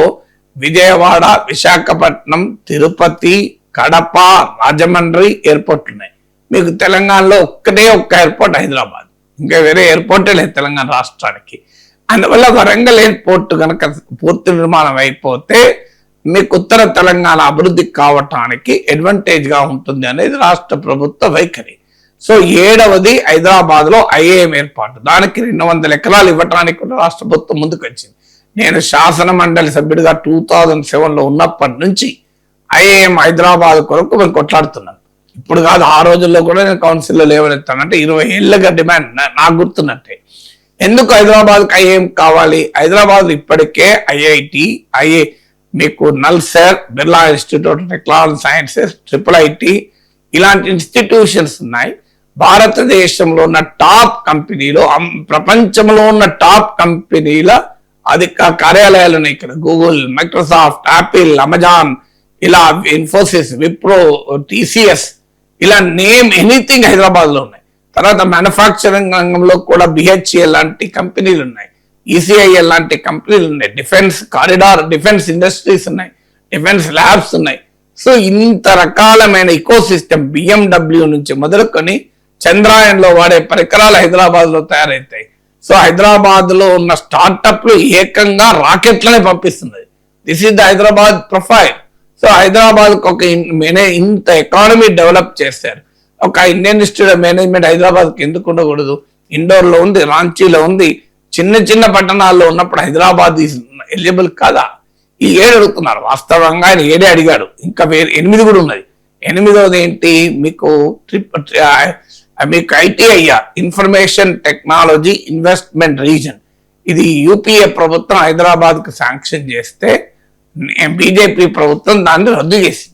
విజయవాడ, విశాఖపట్నం, తిరుపతి, కడప, రాజమండ్రి ఎయిర్పోర్ట్లు ఉన్నాయి. మీకు తెలంగాణలో ఒక్క ఎయిర్పోర్ట్ హైదరాబాద్, ఇంకా వేరే ఎయిర్పోర్టే లేదు తెలంగాణ రాష్ట్రానికి. అందువల్ల వరంగల్ ఎయిర్పోర్ట్ కనుక పూర్తి నిర్మాణం అయిపోతే మీకు ఉత్తర తెలంగాణ అభివృద్ధి కావటానికి అడ్వాంటేజ్ గా ఉంటుంది అనేది రాష్ట్ర ప్రభుత్వ వైఖరి. సో 7వది హైదరాబాద్ లో ఐఏఎం ఏర్పాటు. దానికి 200 ఎకరాలు ఇవ్వటానికి కూడా రాష్ట్ర ప్రభుత్వం ముందుకు వచ్చింది. నేను శాసన మండలి సభ్యుడిగా 2007లో ఉన్నప్పటి నుంచి ఐఏఎం హైదరాబాద్ కొరకు మేము కొట్లాడుతున్నాను. ఇప్పుడు కాదు, ఆ రోజుల్లో కూడా నేను కౌన్సిల్లో లేవనెత్తాను. అంటే 20 ఏళ్ళగా డిమాండ్ నాకు గుర్తున్నట్టే. ఎందుకు హైదరాబాద్కి ఐఏఎం కావాలి? హైదరాబాద్ ఇప్పటికే ఐఐటి, మీకు NALSAR, Birla institute of technology sciences, IIIT ఇలాంటి ఇన్స్టిట్యూషన్స్ ఉన్నాయి. భారతదేశంలో ఉన్న టాప్ కంపెనీలు, ప్రపంచంలో ఉన్న టాప్ కంపెనీల కార్యాలయాలు ఉన్నాయి ఇక్కడ. గూగుల్, మైక్రోసాఫ్ట్, యాపిల్, అమెజాన్, ఇలా ఇన్ఫోసిస్, విప్రో, TCS, ఇలా నేమ్ ఎనీథింగ్ హైదరాబాద్ లో ఉన్నాయి. తర్వాత మ్యానుఫ్యాక్చరింగ్ రంగంలో కూడా BHEL లాంటి కంపెనీలు ఉన్నాయి, ECIL లాంటి కంపెనీలు ఉన్నాయి, డిఫెన్స్ కారిడార్, డిఫెన్స్ ఇండస్ట్రీస్ ఉన్నాయి, డిఫెన్స్ ల్యాబ్స్ ఉన్నాయి. సో ఇంత రకాలమైన ఇకో సిస్టమ్ BMW నుంచి మొదలుకొని చంద్రాయన్లో వాడే పరికరాలు హైదరాబాద్ లో తయారవుతాయి. సో హైదరాబాద్ లో ఉన్న స్టార్టప్లు ఏకంగా రాకెట్లనే పంపిస్తున్నది. This is the Hyderabad profile. So Hyderabad ఒక ఇంత ఎకానమీ డెవలప్ చేశారు. ఒక ఇండియన్ ఇన్స్టిట్యూట్ ఆఫ్ మేనేజ్మెంట్ హైదరాబాద్కి ఎందుకు ఉండకూడదు? ఇండోర్ లో ఉంది, రాంచీలో ఉంది, చిన్న పట్టణాల్లో ఉన్నప్పుడు హైదరాబాద్ ఎలిజిబుల్ కాదా? ఈ 7 అడుగుతున్నారు. వాస్తవంగా ఆయన 7 అడిగాడు, ఇంకా 8 కూడా ఉన్నది. 8వది ఏంటి? మీకు ITIR, information technology investment reason. ఇది UPA ప్రభుత్వం హైదరాబాద్ కు శాంక్షన్ చేస్తే బీజేపీ ప్రభుత్వం దాన్ని రద్దు చేసింది.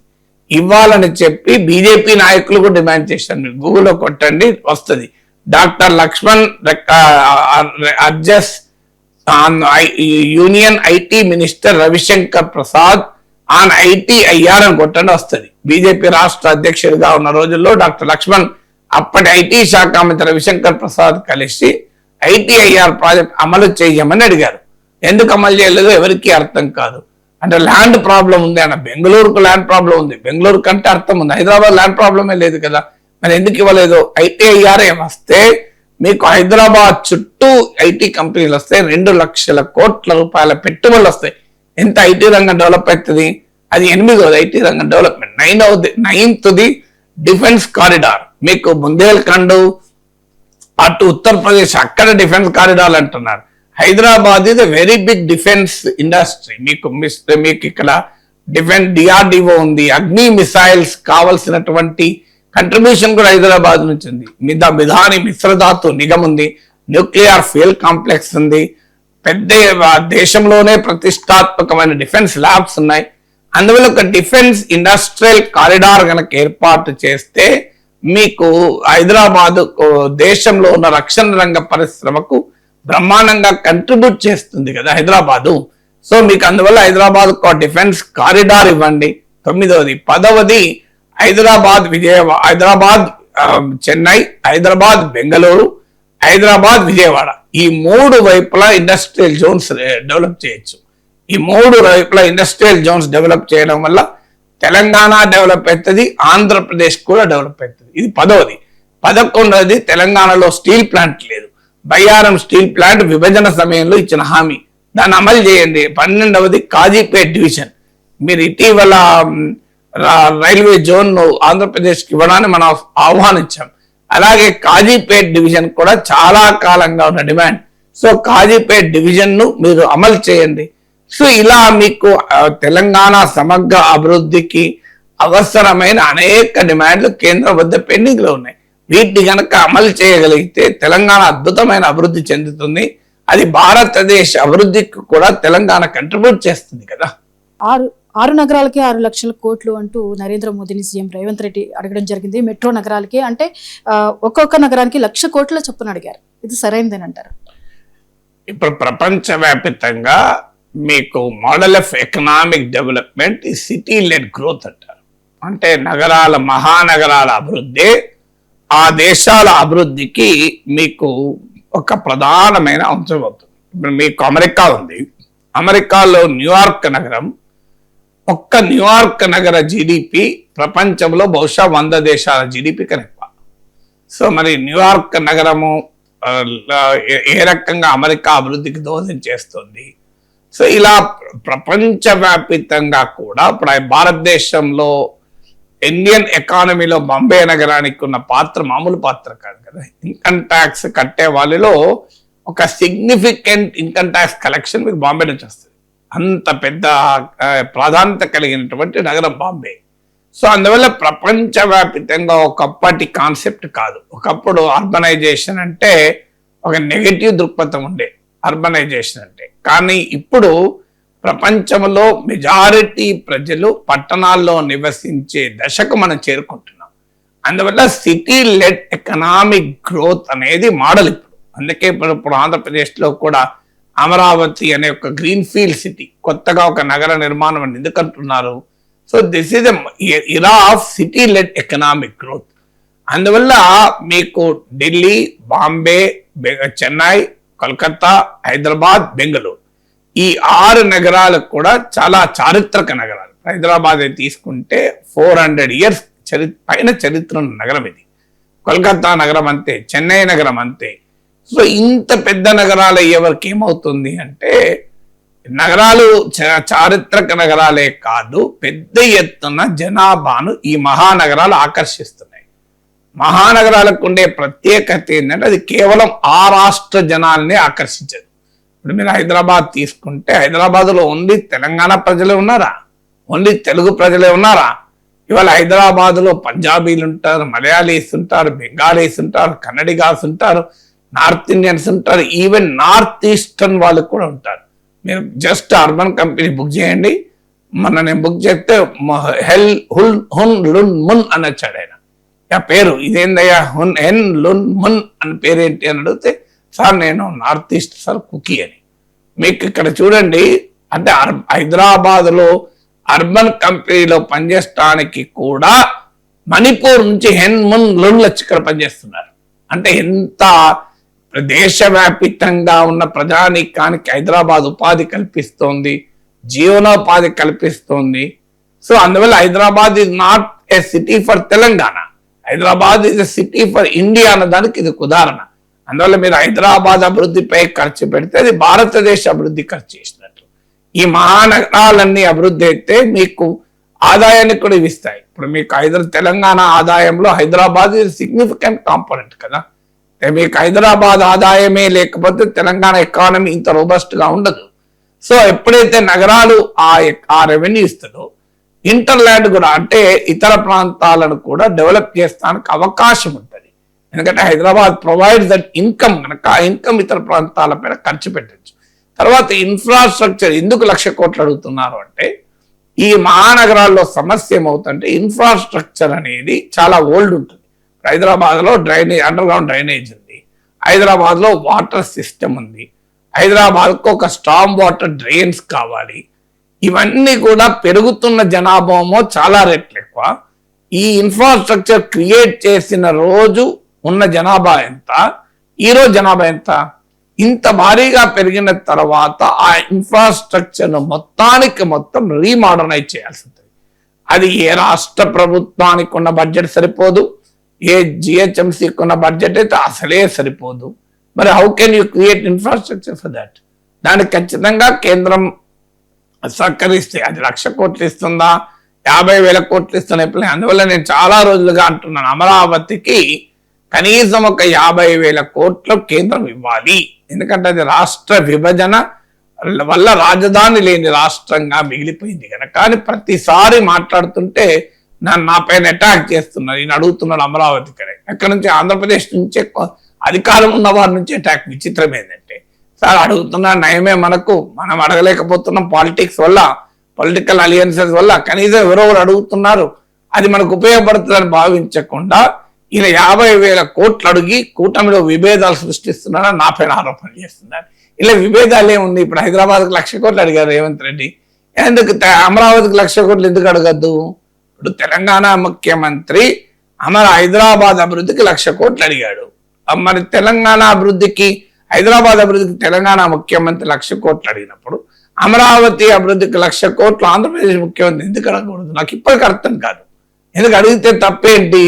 ఇవ్వాలని చెప్పి బీజేపీ నాయకులు కూడా డిమాండ్ చేశారు. మీరు గూగుల్లో కొట్టండి, వస్తుంది. డాక్టర్ లక్ష్మణ్ అడ్జస్ union IT minister Ravi Shankar Prasad on ITIR అని కొట్టండి, వస్తుంది. బీజేపీ రాష్ట్ర అధ్యక్షుడిగా ఉన్న రోజుల్లో డాక్టర్ లక్ష్మణ్ అప్పటి IT శాఖ మంత్రి రవిశంకర్ ప్రసాద్ కలిసి ITIR ప్రాజెక్ట్ అమలు చేయమని అడిగారు. ఎందుకు అమలు చేయలేదు ఎవరికి అర్థం కాదు. అంటే ల్యాండ్ ప్రాబ్లం ఉంది అన్న. బెంగళూరుకు ల్యాండ్ ప్రాబ్లం ఉంది, బెంగళూరు కంటే అర్థం ఉంది. హైదరాబాద్ ల్యాండ్ ప్రాబ్లమే లేదు కదా, మరి ఎందుకు ఇవ్వలేదు? ITIR వస్తే మీకు హైదరాబాద్ చుట్టూ IT కంపెనీలు వస్తాయి, 2 లక్షల కోట్ల రూపాయల పెట్టుబడులు వస్తాయి. ఎంత IT రంగం డెవలప్ అవుతుంది? అది 8వది IT రంగం డెవలప్మెంట్. 9వది డిఫెన్స్ కారిడార్. మీకు బుందేల్ఖండ్ అటు ఉత్తరప్రదేశ్ అక్కడ డిఫెన్స్ కారిడార్ అంటున్నారు. హైదరాబాద్ ఇది వెరీ బిగ్ డిఫెన్స్ ఇండస్ట్రీ. మీకు ఇక్కడ డిఫెన్స్ DRDO ఉంది, అగ్ని మిసైల్స్ కావలసినటువంటి కంట్రిబ్యూషన్ కూడా హైదరాబాద్ నుంచి ఉంది. మిధాని మిశ్రధాతు నిగం ఉంది, న్యూక్లియర్ ఫ్యూయల్ కాంప్లెక్స్ ఉంది, పెద్ద దేశంలోనే ప్రతిష్టాత్మకమైన డిఫెన్స్ ల్యాబ్స్ ఉన్నాయి. అందువల్ల ఒక డిఫెన్స్ ఇండస్ట్రియల్ కారిడార్ కనుక ఏర్పాటు చేస్తే మీకు హైదరాబాద్ దేశంలో ఉన్న రక్షణ రంగ పరిశ్రమకు బ్రహ్మాండంగా కంట్రిబ్యూట్ చేస్తుంది కదా హైదరాబాదు. సో మీకు అందువల్ల హైదరాబాద్ ఒక డిఫెన్స్ కారిడార్ ఇవ్వండి. 9వది. 10వది హైదరాబాద్ హైదరాబాద్ చెన్నై, హైదరాబాద్ బెంగళూరు, హైదరాబాద్ విజయవాడ, ఈ 3 వైపులా ఇండస్ట్రియల్ జోన్స్ డెవలప్ చేయొచ్చు. ఈ 3 వైపులా ఇండస్ట్రియల్ జోన్స్ డెవలప్ చేయడం వల్ల తెలంగాణ డెవలప్ అవుతుంది, ఆంధ్రప్రదేశ్ కూడా డెవలప్ అవుతుంది. ఇది 10వది. 11వది తెలంగాణలో స్టీల్ ప్లాంట్ లేదు. బయ్యారం స్టీల్ ప్లాంట్ విభజన సమయంలో ఇచ్చిన హామీ, దాన్ని అమలు చేయండి. 12వది కాజీపేట్ డివిజన్. మీరు ఇటీవల రైల్వే జోన్ ఆంధ్రప్రదేశ్కి ఇవ్వడాన్ని మనం ఆహ్వానించాం. అలాగే కాజీపేట్ డివిజన్ కూడా చాలా కాలంగా ఉన్న డిమాండ్. సో కాజీపేట్ డివిజన్ ను మీరు అమలు చేయండి. సో ఇలా మీకు తెలంగాణ సమగ్ర అభివృద్ధికి అవసరమైన అనేక డిమాండ్లు కేంద్రం వద్ద పెండింగ్ లో ఉన్నాయి. వీటిని కనుక అమలు చేయగలిగితే తెలంగాణ అద్భుతమైన అభివృద్ధి చెందుతుంది. అది భారతదేశ అభివృద్ధికి కూడా తెలంగాణ కంట్రిబ్యూట్ చేస్తుంది కదా. 6 నగరాలకి 6 లక్షల కోట్లు అంటూ నరేంద్ర మోదీని సీఎం రేవంత్ రెడ్డి అడగడం జరిగింది. మెట్రో నగరాలకి అంటే ఒక్కొక్క నగరానికి 1,00,000 కోట్ల చొప్పున అడిగారు. ఇది సరైనదని అంటారు? ఇప్పుడు ప్రపంచవ్యాప్తంగా మీకు మోడల్ ఆఫ్ ఎకనామిక్ డెవలప్మెంట్ ఈ సిటీ లెడ్ గ్రోత్ అంటారు. అంటే నగరాల మహానగరాల అభివృద్ధి ఆ దేశాల అభివృద్ధికి మీకు ఒక ప్రధానమైన అంశం అవుతుంది. ఇప్పుడు మీకు అమెరికా ఉంది. అమెరికాలో న్యూయార్క్ నగరం, ఒక్క న్యూయార్క్ నగర జీడిపి ప్రపంచంలో బహుశా 100 దేశాల జీడిపి కనుక. సో మరి న్యూయార్క్ నగరము ఏ రకంగా అమెరికా అభివృద్ధికి దోహదం చేస్తుంది. సో ఇలా ప్రపంచవ్యాప్తంగా కూడా ఇప్పుడు భారతదేశంలో ఇండియన్ ఎకానమీలో బాంబే నగరానికి ఉన్న పాత్ర మామూలు పాత్ర కాదు కదా. ఇన్కమ్ ట్యాక్స్ కట్టే వాళ్ళలో ఒక సిగ్నిఫికెంట్ ఇన్కమ్ ట్యాక్స్ కలెక్షన్ మీకు బాంబే నుంచి వస్తుంది. అంత పెద్ద ప్రాధాన్యత కలిగినటువంటి నగరం బాంబే. సో అందువల్ల ప్రపంచవ్యాప్తంగా ఒకప్పటి కాన్సెప్ట్ కాదు. ఒకప్పుడు అర్బనైజేషన్ అంటే ఒక నెగటివ్ దృక్పథం ఉండే అర్బనైజేషన్ అంటే. కానీ ఇప్పుడు ప్రపంచంలో మెజారిటీ ప్రజలు పట్టణాల్లో నివసించే దశకు మనం చేరుకుంటున్నాం. అందువల్ల సిటీ లెడ్ ఎకనామిక్ గ్రోత్ అనేది మోడల్ ఇప్పుడు. అందుకే ఇప్పుడు ఆంధ్రప్రదేశ్లో కూడా అమరావతి అనే ఒక గ్రీన్ ఫీల్డ్ సిటీ, కొత్తగా ఒక నగర నిర్మాణం అని ఎందుకంటున్నారు. So this is era of city led economic growth. అందువల్ల మీకు ఢిల్లీ, బాంబే, చెన్నై, కోల్కతా, హైదరాబాద్, బెంగళూరు ఈ 6 నగరాలు కూడా చాలా చారిత్రక నగరాలు. హైదరాబాద్ తీసుకుంటే 400 years పైన చరిత్ర ఉన్న నగరం ఇది. కోల్కతా నగరం అంతే, చెన్నై నగరం అంతే. సో ఇంత పెద్ద నగరాలు ఎవరికి ఏమవుతుంది అంటే, నగరాలు చారిత్రక నగరాలే కాదు, పెద్ద ఎత్తున జనాభాను ఈ మహానగరాలు ఆకర్షిస్తున్నాయి. మహానగరాలకు ఉండే ప్రత్యేకత ఏంటంటే అది కేవలం ఆ రాష్ట్ర జనాల్ని ఆకర్షించదు. ఇప్పుడు మీరు హైదరాబాద్ తీసుకుంటే హైదరాబాద్లో ఓన్లీ తెలంగాణ ప్రజలే ఉన్నారా? ఓన్లీ తెలుగు ప్రజలే ఉన్నారా? ఇవాళ హైదరాబాద్లో పంజాబీలు ఉంటారు, మలయాళీస్ ఉంటారు, బెంగాలీస్ ఉంటారు, కన్నడిగాస్ ఉంటారు, నార్త్ ఇండియన్స్ ఉంటారు, ఈవెన్ నార్త్ ఈస్టర్న్ వాళ్ళు కూడా ఉంటారు. మీరు జస్ట్ అర్బన్ కంపెనీ బుక్ చేయండి. మొన్న నేను బుక్ చేస్తే హెల్ హుల్ హున్ లున్ మున్ అని వచ్చాడు ఆయన. ఆ పేరు ఇదేందయ్యా, హున్ హెన్ లున్ మున్ అని పేరేంటి అని అడిగితే, సార్ నేను నార్త్ ఈస్ట్ సార్ కుకీ అని. మీకు ఇక్కడ చూడండి, అంటే హైదరాబాద్లో అర్బన్ కంపెనీలో పనిచేయడానికి కూడా మణిపూర్ నుంచి హెన్ మున్ లున్లు వచ్చి ఇక్కడ పనిచేస్తున్నారు. అంటే ఎంత దేశవ్యాప్తంగా ఉన్న ప్రజానీకానికి హైదరాబాద్ ఉపాధి కల్పిస్తోంది, జీవనోపాధి కల్పిస్తోంది. సో అందువల్ల Hyderabad is not a city for Telangana, Hyderabad is a city for India అన్నదానికి ఇది ఉదాహరణ. అందువల్ల మీరు హైదరాబాద్ అభివృద్ధిపై ఖర్చు పెడితే అది భారతదేశ అభివృద్ధి ఖర్చు చేసినట్టు. ఈ మహానగరాలన్నీ అభివృద్ధి అయితే మీకు ఆదాయాన్ని కూడా ఇస్తాయి. ఇప్పుడు మీకు తెలంగాణ ఆదాయంలో హైదరాబాద్ సిగ్నిఫికెంట్ కాంపోనెంట్ కదా. మీకు హైదరాబాద్ ఆదాయమే లేకపోతే తెలంగాణ ఎకానమీ ఇంత రోబస్ట్ గా ఉండదు. సో ఎప్పుడైతే నగరాలు ఆ రెవెన్యూ ఇస్తుందో, ఇంటర్లాండ్ కూడా అంటే ఇతర ప్రాంతాలను కూడా డెవలప్ చేస్తానికి అవకాశం ఉంటుంది. ఎందుకంటే హైదరాబాద్ ప్రొవైడ్ దట్ ఇన్కమ్ కనుక ఆ ఇన్కమ్ ఇతర ప్రాంతాల పైన ఖర్చు పెట్టచ్చు. తర్వాత ఇన్ఫ్రాస్ట్రక్చర్ ఎందుకు 1,00,000 కోట్లు అడుగుతున్నారు అంటే ఈ మహానగరాల్లో సమస్య ఏమవుతుందంటే ఇన్ఫ్రాస్ట్రక్చర్ అనేది చాలా ఓల్డ్ ఉంటుంది. హైదరాబాద్లో అండర్ గ్రౌండ్ డ్రైనేజ్ ఉంది, హైదరాబాద్లో వాటర్ సిస్టమ్ ఉంది, హైదరాబాద్కు ఒక స్టామ్ వాటర్ డ్రైన్స్ కావాలి. ఇవన్నీ కూడా పెరుగుతున్న జనాభామో చాలా రెట్లు ఎక్కువ. ఈ ఇన్ఫ్రాస్ట్రక్చర్ క్రియేట్ చేసిన రోజు ఉన్న జనాభా ఎంత, ఈరోజు జనాభా ఎంత? ఇంత భారీగా పెరిగిన తర్వాత ఆ ఇన్ఫ్రాస్ట్రక్చర్ను మొత్తం రీమోడర్నైజ్ చేయాల్సి ఉంటుంది. అది ఏ రాష్ట్ర ప్రభుత్వానికి ఉన్న బడ్జెట్ సరిపోదు, ఏ జిహెచ్ఎంసీకి ఉన్న బడ్జెట్ అయితే అసలే సరిపోదు. మరి how can you create infrastructure for that? దానికి ఖచ్చితంగా కేంద్రం సహకరిస్తే అది 1,00,000 కోట్లు ఇస్తుందా, 50,000 కోట్లు ఇస్తున్న ప్లాన్. అందువల్ల నేను చాలా రోజులుగా అంటున్నాను, అమరావతికి కనీసం ఒక 50,000 కోట్లు కేంద్రం ఇవ్వాలి. ఎందుకంటే అది రాష్ట్ర విభజన వల్ల రాజధాని లేని రాష్ట్రంగా మిగిలిపోయింది కనుక. కానీ ప్రతిసారి మాట్లాడుతుంటే నా పైన అటాక్ చేస్తున్నారు. నేను అడుగుతున్నాడు అమరావతి కడే, ఎక్కడి నుంచి? ఆంధ్రప్రదేశ్ నుంచే అధికారం ఉన్న వారి నుంచి అటాక్. విచిత్రం ఏంటంటే సార్ అడుగుతున్నా నయమే, మనం అడగలేకపోతున్నాం పాలిటిక్స్ వల్ల, పొలిటికల్ అలియన్సెస్ వల్ల. కనీసం ఎవరో అడుగుతున్నారు, అది మనకు ఉపయోగపడుతుందని భావించకుండా ఈయన 50,000 కోట్లు అడిగి కూటమిలో విభేదాలు సృష్టిస్తున్నారని నా పైన ఆరోపణలు చేస్తున్నారు. ఇలా విభేదాలు ఏముంది? ఇప్పుడు హైదరాబాద్కి 1,00,000 కోట్లు అడిగారు రేవంత్ రెడ్డి, ఎందుకు అమరావతికి 1,00,000 కోట్లు ఎందుకు అడగద్దు? ఇప్పుడు తెలంగాణ ముఖ్యమంత్రి హైదరాబాద్ అభివృద్ధికి 1,00,000 కోట్లు అడిగాడు. మరి తెలంగాణ అభివృద్ధికి, హైదరాబాద్ అభివృద్ధికి తెలంగాణ ముఖ్యమంత్రి 1,00,000 కోట్లు అడిగినప్పుడు అమరావతి అభివృద్ధికి 1,00,000 కోట్లు ఆంధ్రప్రదేశ్ ముఖ్యమంత్రి ఎందుకు అడగకూడదు? నాకు ఇప్పటికీ అర్థం కాదు. ఎందుకు అడిగితే తప్పేంటి?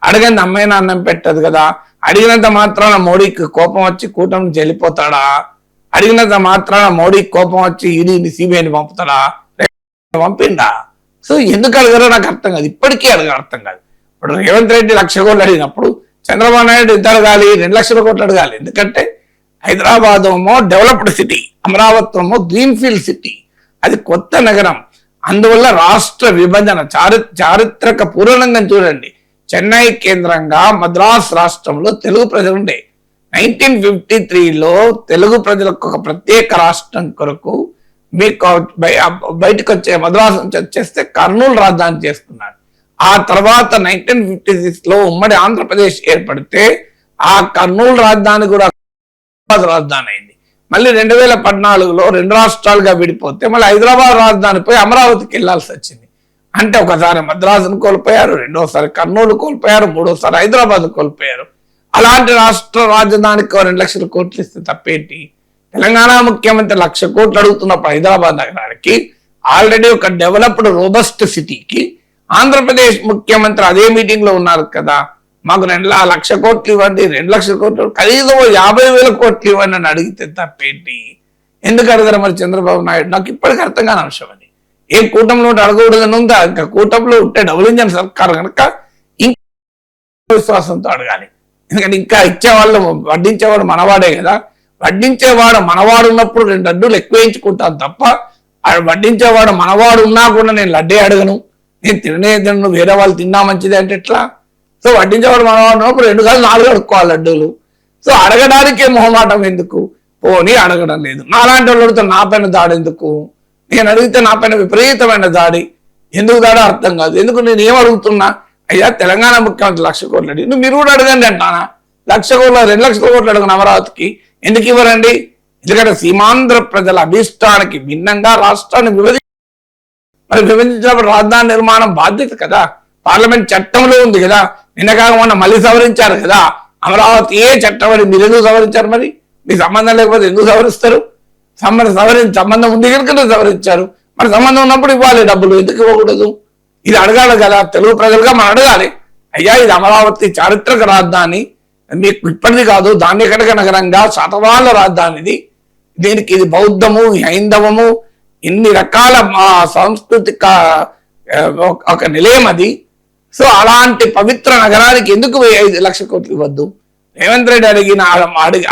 అడగండి, అమ్మాయిన అన్నం పెట్టదు కదా. అడిగినంత మాత్రాన మోడీకి కోపం వచ్చి కూటమి నుంచి వెళ్ళిపోతాడా? అడిగినంత మాత్రాన మోడీకి కోపం వచ్చి ఈడీని సిబిఐని పంపుతాడా? పంపిండా? సో ఎందుకు అడగారో నాకు అర్థం కాదు, ఇప్పటికీ అర్థం కాదు. ఇప్పుడు రేవంత్ రెడ్డి 1,00,000 కోట్లు అడిగినప్పుడు చంద్రబాబు నాయుడు ఎంత అడగాలి? 2,00,000 కోట్లు అడగాలి. ఎందుకంటే హైదరాబాద్ ఏమో డెవలప్డ్ సిటీ, అమరావతి ఏమో గ్రీన్ఫీల్డ్ సిటీ, అది కొత్త నగరం. అందువల్ల రాష్ట్ర విభజన చారిత్రక పూర్వనంగం చూడండి. చెన్నై కేంద్రంగా మద్రాస్ రాష్ట్రంలో తెలుగు ప్రజలు ఉండే. 1953లో తెలుగు ప్రజలకు ఒక ప్రత్యేక రాష్ట్రం కొరకు మీకు బయటకు వచ్చే మద్రాసు నుంచి వచ్చేస్తే కర్నూలు రాజధాని చేసుకున్నారు. ఆ తర్వాత 1956లో ఉమ్మడి ఆంధ్రప్రదేశ్ ఏర్పడితే ఆ కర్నూలు రాజధాని కూడా రాజధాని అయింది. మళ్ళీ 2014లో 2 రాష్ట్రాలుగా విడిపోతే మళ్ళీ హైదరాబాద్ రాజధాని పోయి అమరావతికి వెళ్లాల్సి వచ్చింది. అంటే ఒకసారి మద్రాసును కోల్పోయారు, రెండోసారి కర్నూలు కోల్పోయారు, మూడోసారి హైదరాబాద్ కోల్పోయారు. అలాంటి రాష్ట్ర రాజధానికి 2,00,000 కోట్లు ఇస్తే తప్పేంటి? తెలంగాణ ముఖ్యమంత్రి 1,00,000 కోట్లు అడుగుతున్నప్పుడు హైదరాబాద్ నగరానికి, ఆల్రెడీ ఒక డెవలప్డ్ రోబస్ట్ సిటీకి, ఆంధ్రప్రదేశ్ ముఖ్యమంత్రి అదే మీటింగ్ లో ఉన్నారు కదా, మాకు 1,00,000 కోట్లు ఇవ్వండి, 2,00,000 కోట్లు, కనీసం 50,000 కోట్లు ఇవ్వండి అని అడిగితే తప్పేంటి? ఎందుకు అడగరు మరి చంద్రబాబు నాయుడు? నాకు ఇప్పటికీ అర్థం కాని అంశం అది. ఏ కూటమిలో అడగకూడదని ఉందా? ఇంకా కూటమిలో ఉంటే డబుల్ ఇంజన్ సర్కార్ కనుక ఇంకా విశ్వాసంతో అడగాలి. ఎందుకంటే ఇంకా ఇచ్చేవాళ్ళు, వడ్డించేవాడు మనవాడే కదా. వడ్డించేవాడు మనవాడు ఉన్నప్పుడు 2 లడ్డూలు ఎక్కువ వేయించుకుంటాను తప్ప, వడ్డించేవాడు మనవాడు ఉన్నా కూడా నేను లడ్డే అడగను, నేను తినను, వేరే వాళ్ళు తిన్నా మంచిది అంటే ఎట్లా? సో వడ్డించేవాడు మనవాడు ఉన్నప్పుడు 2 కాదు 4 అడుక్కోవాలి లడ్డూలు. సో అడగడానికే మొహమాటం ఎందుకు? పోనీ అడగడం లేదు. నాలాంటి వాళ్ళతో నా పైన దాడి ఎందుకు? నేను అడిగితే నా పైన విపరీతమైన దాడి. ఎందుకు దాడో అర్థం కాదు. ఎందుకు నేను ఏం అడుగుతున్నా? అయ్యా తెలంగాణ ముఖ్యమంత్రి 1,00,000 కోట్లు అడిగి మీరు కూడా అడగండి అంటానా? 1,00,000 కోట్లు 2,00,000 కోట్లు అడగను అమరావతికి ఎందుకు ఇవ్వరండి? ఎందుకంటే సీమాంధ్ర ప్రజల అభిష్టానికి భిన్నంగా రాష్ట్రాన్ని విభజించినప్పుడు రాజధాని నిర్మాణం బాధ్యత కదా, పార్లమెంట్ చట్టంలో ఉంది కదా. నిన్నగా మొన్న మళ్ళీ సవరించారు కదా అమరావతి ఏ చట్టం అని. మీరు ఎందుకు సవరించారు? మరి మీ సంబంధం లేకపోతే ఎందుకు సవరిస్తారు? సంబంధం ఉంది కనుక సవరించారు. మరి సంబంధం ఉన్నప్పుడు ఇవ్వాలి డబ్బులు, ఎందుకు ఇవ్వకూడదు? ఇది అడగాలి కదా, తెలుగు ప్రజలుగా మనం అడగాలి. అయ్యా ఇది అమరావతి చారిత్రక రాజధాని, మీకు ఇప్పటిది కాదు ధాన్యకటక నగరంగా శతవాళ్ళ రాజధానిది. దీనికి ఇది బౌద్ధము, హైందవము, ఇన్ని రకాల సాంస్కృతిక ఒక నిలయం అది. సో అలాంటి పవిత్ర నగరానికి ఎందుకు 5,00,000 కోట్లు ఇవ్వద్దు? రేవంత్ రెడ్డి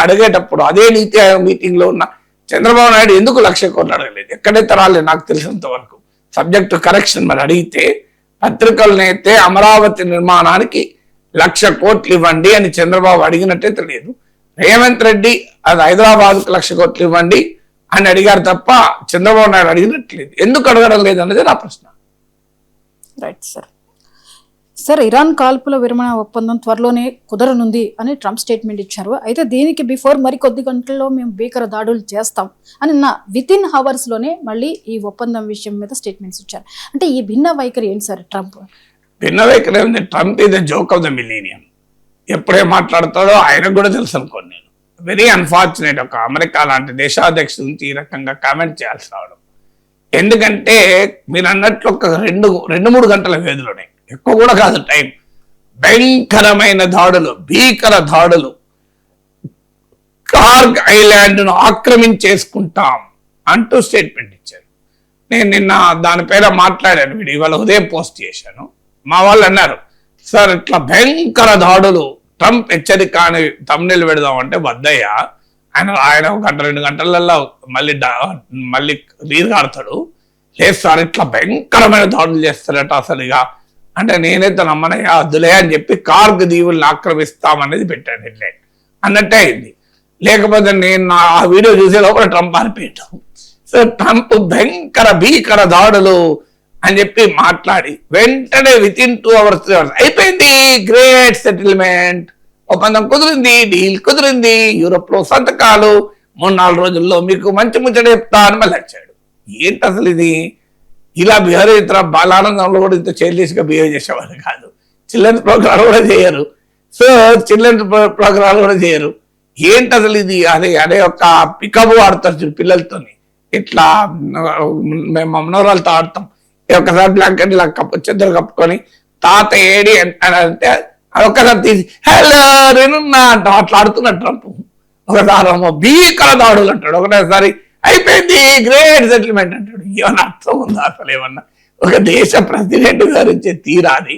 అడిగేటప్పుడు అదే నీతి ఆయోగ్ మీటింగ్ లో ఉన్న చంద్రబాబు నాయుడు ఎందుకు 1,00,000 కోట్లు అడగలేదు? ఎక్కడైతే రాలేదు నాకు తెలిసినంత వరకు. సబ్జెక్టు కరెక్షన్ మరి అడిగితే పత్రికలనైతే అమరావతి నిర్మాణానికి 1,00,000 కోట్లు ఇవ్వండి అని చంద్రబాబు అడిగినట్టే తెలియదు. రేవంత్ రెడ్డి అది హైదరాబాద్కు 1,00,000 కోట్లు ఇవ్వండి అని అడిగారు తప్ప చంద్రబాబు నాయుడు అడిగినట్లేదు. ఎందుకు అడగడం లేదు అన్నది నా ప్రశ్న. Right sir. సార్, ఇరాన్ కాల్పుల విరమణ ఒప్పందం త్వరలోనే కుదరనుంది అని ట్రంప్ స్టేట్మెంట్ ఇచ్చారు. అయితే దీనికి బిఫోర్ మరి కొద్ది గంటల్లో మేము భీకర దాడులు చేస్తాం అని వితిన్ హవర్స్ లోనే మళ్ళీ ఈ ఒప్పందం విషయం మీద స్టేట్మెంట్స్ ఇచ్చారు. అంటే ఈ భిన్న వైఖరి ఏంటి సార్ ట్రంప్? భిన్న వైఖరి ఏంది? ట్రంప్ ఇది జోక్ ఆఫ్ ద మిలీనియం. ఎప్పుడే మాట్లాడతాడో ఆయనకు కూడా తెలుసు అనుకోండి. నేను వెరీ అన్ఫార్చునేట్ ఒక అమెరికా లాంటి దేశాధ్యక్షుడి నుంచి ఈ రకంగా కామెంట్ చేయాల్సి రావడం. ఎందుకంటే మీరు అన్నట్లు ఒక 2-3 గంటల వ్యవధిలోనే, ఎక్కువ కూడా కాదు టైం, భయంకరమైన దాడులు, భీకర దాడులు, కార్గ్ ఐలాండ్ను ఆక్రమించేసుకుంటాం అంటూ స్టేట్మెంట్ ఇచ్చారు. నేను నిన్న దానిపైన మాట్లాడాను, వీడు ఇవాళ ఉదయం పోస్ట్ చేశాను. మా వాళ్ళు అన్నారు, సార్ ఇట్లా భయంకర దాడులు, ట్రంప్ హెచ్చరిక అని తమ్నెల్ పెడదామంటే వద్దయ్యా, ఆయన 1-2 గంటలలో మళ్ళీ నీరు కాడతాడు. లేదు సార్ ఇట్లా భయంకరమైన దాడులు చేస్తారట అసలుగా అంటే నేనైతే నమ్మనయ్యా, వద్దులే అని చెప్పి కార్గ్ దీవుల్ని ఆక్రమిస్తామనేది పెట్టాను హెడ్లైన్ అన్నట్టే అయింది. లేకపోతే నేను ఆ వీడియో చూసే లోపల ట్రంప్ ఆరిపోయాడు. సో ట్రంప్ భీకర దాడులు అని చెప్పి మాట్లాడి వెంటనే వితిన్ 2 hours అయిపోయింది, గ్రేట్ సెటిల్మెంట్, ఒప్పందం కుదిరింది, డీల్ కుదిరింది, యూరోప్ లో సంతకాలు, 3-4 రోజుల్లో మీకు మంచి ముచ్చట చెప్తా అని మళ్ళీ వచ్చాడు. ఏంటి అసలు ఇది? ఇలా బిహేవ్ ఇతర బాలానందంలో కూడా ఇంత చైల్డిష్గా బిహేవ్ చేసేవారు కాదు. చిల్డ్రన్స్ ప్రోగ్రామ్ కూడా చేయరు. సో చిల్డ్రన్స్ ప్రోగ్రామ్ కూడా చేయరు. ఏంటి అసలు ఇది? అదే ఒక పికబు ఆడతారు చూడు పిల్లలతోని, ఇట్లా మేము మనోరాలతో ఆడతాం. ఒకసారి బ్లాంకెట్ ఇలా చెద్దరు కప్పుకొని తాత ఏడి అంటే ఒక్కసారి తీసి హలో నేనున్నా అంట అట్లా ఆడుతున్నట్టు ట్రంప్. ఒకసారి భీకర దాడులు అంటాడు, ఒకటేసారి అయిపోయింది గ్రేట్ సెటిల్మెంట్ అంటాడు. ఏమన్నా అర్థం ఉందా అసలు? ఏమన్నా ఒక దేశ ప్రెసిడెంట్ గారించే తీరాది.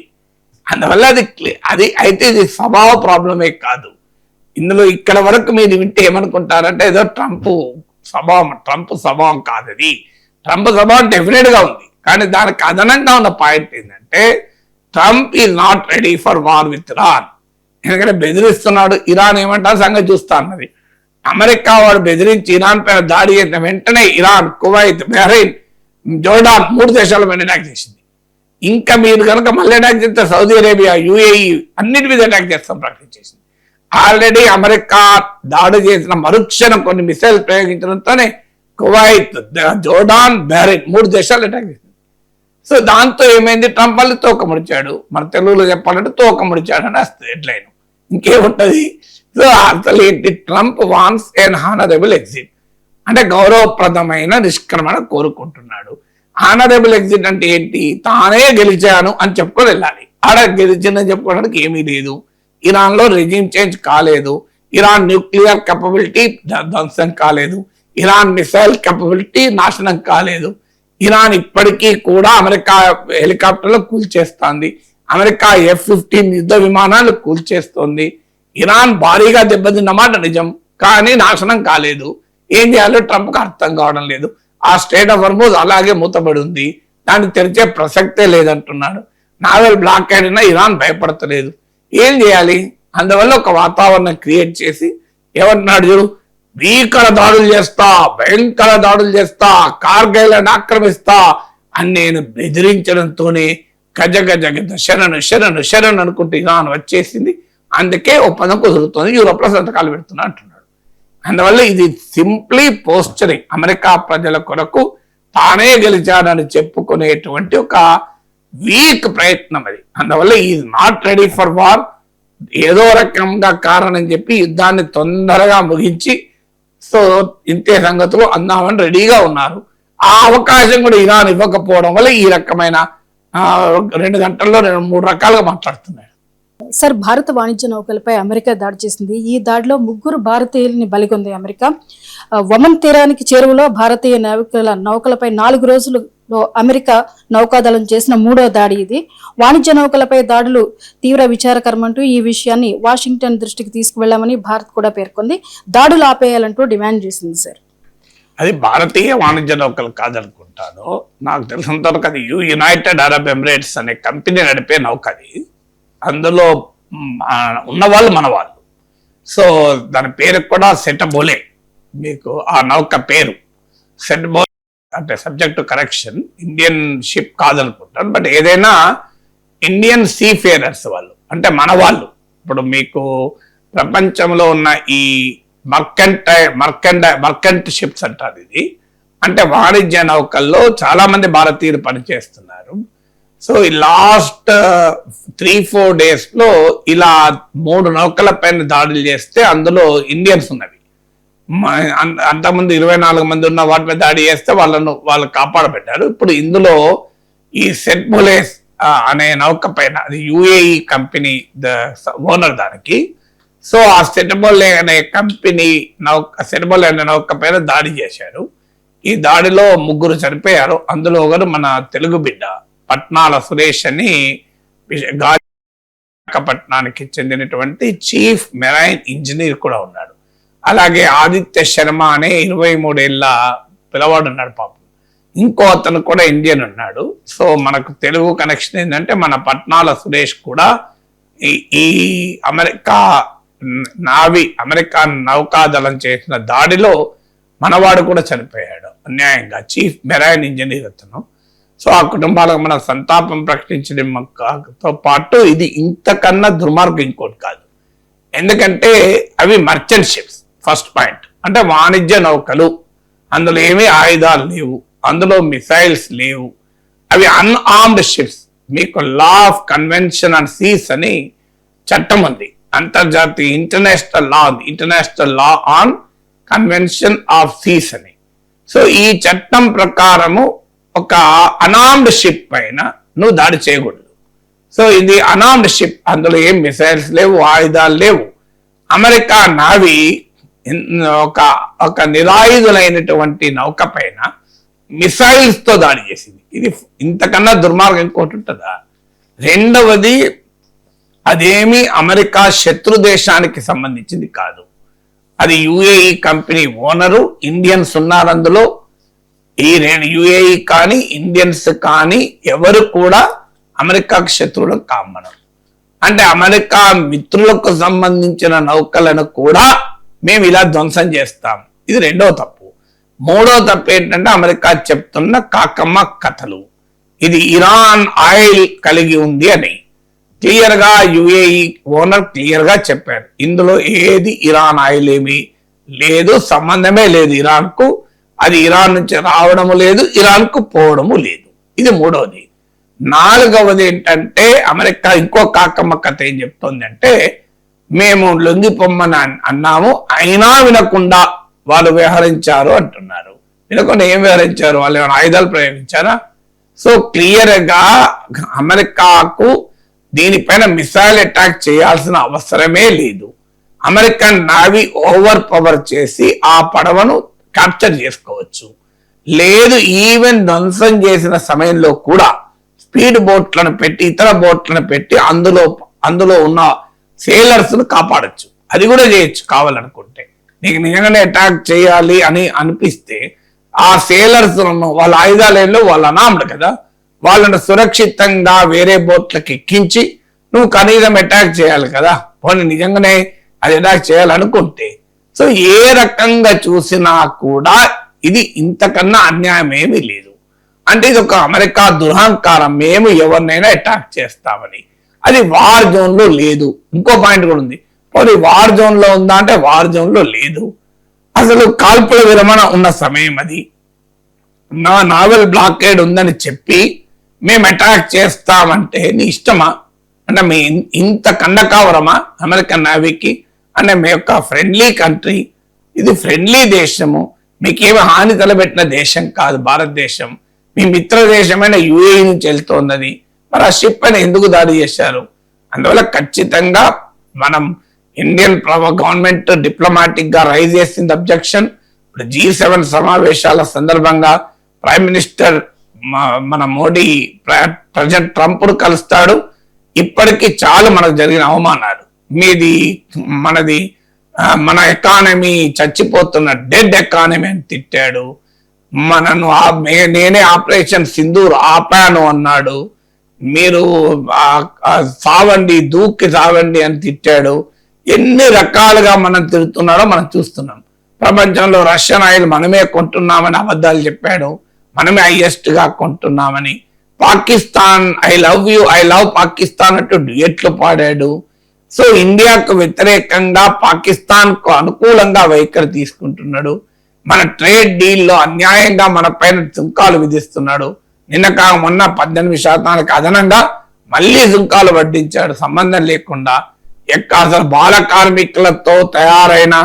అందువల్ల అది అయితే ఇది స్వభావ ప్రాబ్లమే కాదు. ఇందులో ఇక్కడ వరకు మీరు వింటే ఏమనుకుంటారంటే ఏదో ట్రంప్ స్వభావం కాదు. అది ట్రంప్ స్వభావం డెఫినెట్ గా ఉంది. కానీ దానికి అదనంగా ఉన్న పాయింట్ ఏంటంటే Trump is not ready for war with Iran. ఎందుకంటే బెదిరిస్తున్నాడు. ఇరాన్ ఏమంటారు సంగతి చూస్తా అన్నది. అమెరికా వాడు బెదిరించి ఇరాన్ పైన దాడి చేసిన వెంటనే ఇరాన్, కువైత్, బహ్రెయిన్, జోర్డాన్ 3 దేశాల మీద అటాక్ చేసింది. ఇంకా మీరు కనుక మళ్ళీ అటాక్ చేస్తే సౌదీ అరేబియా, యుఏఈ అన్నిటి మీద అటాక్ చేస్తాం ప్రకటించేసింది. ఆల్రెడీ అమెరికా దాడి చేసిన మరుక్షణం కొన్ని మిసైల్ ప్రయోగించడంతోనే కువైత్, జోర్డాన్, బహ్రెయిన్ 3 దేశాలు అటాక్ చేసింది. సో దాంతో ఏమైంది? ట్రంప్ మళ్ళీ తోక ముడిచాడు. మన తెలుగులో చెప్పాలంటే తోక ముడిచాడు అని వస్తుంది హెడ్లైన్. ఇంకేముంటది? సో అసలు ఏంటి? ట్రంప్ వాన్స్ ఎన్ హానరబుల్ ఎగ్జిట్ అంటే గౌరవప్రదమైన నిష్క్రమణ కోరుకుంటున్నాడు. హానరబుల్ ఎగ్జిట్ అంటే ఏంటి? తానే గెలిచాను అని చెప్పుకొని వెళ్ళాలి. ఆడ గెలిచిందని చెప్పుకోవడానికి ఏమీ లేదు. ఇరాన్ లో రెజ్యూమ్ చేంజ్ కాలేదు. ఇరాన్ న్యూక్లియర్ కెపబిలిటీ ధ్వంసం కాలేదు. ఇరాన్ మిసైల్ కెపబిలిటీ నాశనం కాలేదు. ఇరాన్ ఇప్పటికీ కూడా అమెరికా హెలికాప్టర్లు కూల్చేస్తోంది. అమెరికా F-15 యుద్ధ విమానాలు కూల్చేస్తోంది. ఇరాన్ భారీగా దెబ్బతిన్నమాట నిజం, కానీ నాశనం కాలేదు. ఏం చేయాలో ట్రంప్కి అర్థం కావడం లేదు. ఆ స్టేట్ ఆఫ్ హార్మోజ్ అలాగే మూతబడి ఉంది, దాన్ని తెరిచే ప్రసక్తే లేదంటున్నాడు. నావెల్ బ్లాక్ అయినా ఇరాన్ భయపడతలేదు. ఏం చేయాలి? అందువల్ల ఒక వాతావరణం క్రియేట్ చేసి ఏమంటున్నాడు చూడు, భీకర దాడులు చేస్తా, భయంకర దాడులు చేస్తా, కార్గిల్ని ఆక్రమిస్తా అని నేను బెదిరించడంతోనే గజ శరణు అనుకుంటూ ఇరాన్ వచ్చేసింది. అందుకే ఒప్పందం కుదురుతుంది, యూరోప్ లో సంతకాలు పెడుతున్నా అంటున్నాడు. అందువల్ల ఇది సింప్లీ పోస్చరింగ్, అమెరికా ప్రజల కొరకు తానే గెలిచాడని చెప్పుకునేటువంటి ఒక వీక్ ప్రయత్నం అది. అందువల్ల is not ready for war. ఏదో రకంగా కారణం చెప్పి యుద్ధాన్ని తొందరగా ముగించి సో ఇంతే సంగతులు అందామని రెడీగా ఉన్నారు. ఆ అవకాశం కూడా ఇరాన్ ఇవ్వకపోవడం వల్ల ఈ రకమైన 2 గంటల్లో 3 రకాలుగా మాట్లాడుతున్నాడు. సార్, భారత వాణిజ్య నౌకలపై అమెరికా దాడి చేసింది. ఈ దాడిలో 3 భారతీయుల్ని బలిగొంది అమెరికా. ఒమన్ తీరానికి చేరువలో భారతీయ నౌకలపై 4 రోజుల్లో అమెరికా నౌకాదళం చేసిన 3వ దాడి ఇది. వాణిజ్య నౌకలపై దాడులు తీవ్ర విచారకరమంటూ ఈ విషయాన్ని వాషింగ్టన్ దృష్టికి తీసుకువెళ్లామని భారత్ కూడా పేర్కొంది. దాడులు ఆపేయాలంటూ డిమాండ్ చేసింది. సార్, అది భారతీయ వాణిజ్య నౌకలు కాదనుకుంటాను. నాకు తెలిసినంత వరకు అది యునైటెడ్ అరబ్ ఎమిరేట్స్ అనే కంపెనీ నడిపే నౌక అది. అందులో ఉన్నవాళ్ళు మన వాళ్ళు. సో దాని పేరు కూడా సెటబోలే, మీకు ఆ నౌక పేరు సెటబోలే అంటే subject to correction, Indian ship కాదనుకుంటాను, బట్ ఏదైనా ఇండియన్ సీ ఫేరర్స్ వాళ్ళు అంటే మన వాళ్ళు. ఇప్పుడు మీకు ప్రపంచంలో ఉన్న ఈ మర్కెంట్ షిప్స్ అంటారు, ఇది అంటే వాణిజ్య నౌకల్లో చాలా మంది భారతీయులు పనిచేస్తున్నారు. సో ఈ లాస్ట్ 3-4 days లో ఇలా 3 నౌకల పైన దాడులు చేస్తే అందులో ఇండియన్స్ ఉన్నవి. అంతకుముందు 24 మంది ఉన్న వాటి మీద దాడి చేస్తే వాళ్ళు కాపాడబెట్టారు. ఇప్పుడు ఇందులో ఈ సెట్బోలేస్ అనే నౌక పైన, అది యుఏఈ కంపెనీ ఓనర్ దానికి. సో ఆ సెటబోలే అనే కంపెనీ సెటబోలే అనే నౌక పైన దాడి చేశారు. ఈ దాడిలో 3 చనిపోయారు. అందులో ఒకరు మన తెలుగు బిడ్డ పట్నాల సురేష్ అని విశాఖపట్నానికి చెందినటువంటి చీఫ్ మెరైన్ ఇంజనీర్ కూడా ఉన్నాడు. అలాగే ఆదిత్య శర్మ అనే 23 ఏళ్ల పిల్లవాడు ఉన్నాడు పాపం. ఇంకో అతను కూడా ఇండియన్ ఉన్నాడు. సో మనకు తెలుగు కనెక్షన్ ఏంటంటే మన పట్నాల సురేష్ కూడా ఈ అమెరికా నౌకాదళం చేసిన దాడిలో మనవాడు కూడా చనిపోయాడు అన్యాయంగా, చీఫ్ మెరైన్ ఇంజనీర్ అతను. సో ఆ కుటుంబాలకు మనం సంతాపం ప్రకటించడంతో పాటు ఇది ఇంతకన్నా దుర్మార్గం ఇంకోటి కాదు. ఎందుకంటే అవి మర్చెంట్ షిప్స్, ఫస్ట్ పాయింట్. అంటే వాణిజ్య నౌకలు, అందులో ఏమీ ఆయుధాలు లేవు, అందులో మిసైల్స్ లేవు, అవి అన్ఆర్మ్డ్ షిప్స్. మీకు law of convention and seas అని చట్టం ఉంది, అంతర్జాతీయ international law on convention of seas అని. సో ఈ చట్టం ప్రకారము ఒక అనార్మ్డ్ షిప్ పైన నువ్వు దాడి చేయకూడదు. సో ఇది అనార్మ్డ్ షిప్, అందులో ఏం మిసైల్స్ లేవు, ఆయుధాలు లేవు. అమెరికా నావీ ఒక నిరాయుధులైనటువంటి నౌక పైన మిసైల్స్ తో దాడి చేసింది. ఇది ఇంతకన్నా దుర్మార్గం ఇంకోటి ఉంటుందా? రెండవది, అదేమి అమెరికా శత్రు దేశానికి సంబంధించింది కాదు. అది యుఏఈ కంపెనీ ఓనరు, ఇండియన్స్ ఉన్నారు అందులో. ఈ యుఏఈ కానీ ఇండియన్స్ కానీ ఎవరు కూడా అమెరికాకు శత్రువులు కామనం. అంటే అమెరికా మిత్రులకు సంబంధించిన నౌకలను కూడా మేము ఇలా ధ్వంసం చేస్తాం. ఇది రెండో తప్పు. మూడో తప్పు ఏంటంటే అమెరికా చెప్తున్న కాకమ్మ కథలు. ఇది ఇరాన్ ఆయిల్ కలిగి ఉంది అని క్లియర్ గా యుఏఈ ఓనర్ క్లియర్ గా చెప్పారు. ఇందులో ఏది ఇరాన్ ఆయిల్ ఏమీ లేదు, సంబంధమే లేదు ఇరాన్ కు. అది ఇరాన్ నుంచి రావడము లేదు, ఇరాన్ కు పోవడము లేదు. ఇది మూడవది. నాలుగవది ఏంటంటే అమెరికా ఇంకో కాకమ్మ కథ ఏం చెప్తోంది అంటే, మేము లొంగిపోమ్మని అన్నాము, అయినా వినకుండా వాళ్ళు వ్యవహరించారు అంటున్నారు. వినకుండా ఏం వ్యవహరించారు? వాళ్ళు ఏమైనా ఆయుధాలు ప్రయోగించారా? సో క్లియర్ గా అమెరికాకు దీనిపైన మిసైల్ అటాక్ చేయాల్సిన అవసరమే లేదు. అమెరికన్ నావీ ఓవర్ పవర్ చేసి ఆ పడవను క్యాప్చర్ చేసుకోవచ్చు. లేదు, ఈవెన్ ధ్వంసం చేసిన సమయంలో కూడా స్పీడ్ బోట్లను పెట్టి, ఇతర బోట్లను పెట్టి అందులో ఉన్న సేలర్స్ ను కాపాడచ్చు. అది కూడా చేయొచ్చు కావాలనుకుంటే. నీకు నిజంగానే అటాక్ చేయాలి అని అనిపిస్తే ఆ సేలర్స్ వాళ్ళ ఆయుధాలయంలో వాళ్ళు అనామడు కదా, వాళ్ళను సురక్షితంగా వేరే బోట్లకు ఎక్కించి నువ్వు కనీసం అటాక్ చేయాలి కదా. పోనీ నిజంగానే అది అటాక్ చేయాలనుకుంటే. సో ఏ రకంగా చూసినా కూడా ఇది ఇంతకన్నా అన్యాయం ఏమీ లేదు. అంటే ఇది ఒక అమెరికా దురహంకారం, మేము ఎవరినైనా అటాక్ చేస్తామని. అది వార్ జోన్ లో లేదు. ఇంకో పాయింట్ కూడా ఉంది, పోనీ వార్ జోన్ లో ఉందా అంటే వార్ జోన్ లో లేదు. అసలు కాల్పుల విరమణ ఉన్న సమయం అది. నావల్ బ్లాకేడ్ ఉందని చెప్పి మేము అటాక్ చేస్తామంటే నీ ఇష్టమా? అంటే మీ ఇంత కండకావరమా అమెరికన్ నేవీకి? అంటే మీ యొక్క ఫ్రెండ్లీ కంట్రీ, ఇది ఫ్రెండ్లీ దేశము, మీకేమి హాని తలబెట్టిన దేశం కాదు భారతదేశం. మీ మిత్ర దేశమైన యుఏఈ నుంచి వెళ్తోంది. మరి ఆ షిప్ అని ఎందుకు దాడి చేశారు? అందువల్ల ఖచ్చితంగా మనం ఇండియన్ గవర్నమెంట్ డిప్లొమాటిక్ గా రైజ్ చేసింది అబ్జెక్షన్. ఇప్పుడు G7 సమావేశాల సందర్భంగా ప్రైమ్ మినిస్టర్ మన మోడీ ప్రెసిడెంట్ ట్రంప్ కలుస్తాడు. ఇప్పటికీ చాలా మనకు జరిగిన అవమానాలు, మన ఎకానమీ చచ్చిపోతున్న డెడ్ ఎకానమీ అని తిట్టాడు. నేనే ఆపరేషన్ సింధూర్ ఆపాను అన్నాడు. మీరు సావండి, దూకి సావండి అని తిట్టాడు. ఎన్ని రకాలుగా మనం తిరుగుతున్నాడో మనం చూస్తున్నాం. ప్రపంచంలో రష్యన్ ఆయిల్ మనమే కొంటున్నామని అబద్ధాలు చెప్పాడు, మనమే హైయెస్ట్ గా కొంటున్నామని. Pakistan I love you, I love Pakistan అంటూ డ్యూయెట్లు పాడాడు. సో ఇండియాకు వ్యతిరేకంగా పాకిస్తాన్ కు అనుకూలంగా వైఖరి తీసుకుంటున్నాడు. మన ట్రేడ్ డీల్లో అన్యాయంగా మన పైన సుంకాలు విధిస్తున్నాడు. మొన్న 18% అదనంగా మళ్ళీ సుంకాలు వడ్డించాడు సంబంధం లేకుండా. అసలు బాల కార్మికులతో తయారైన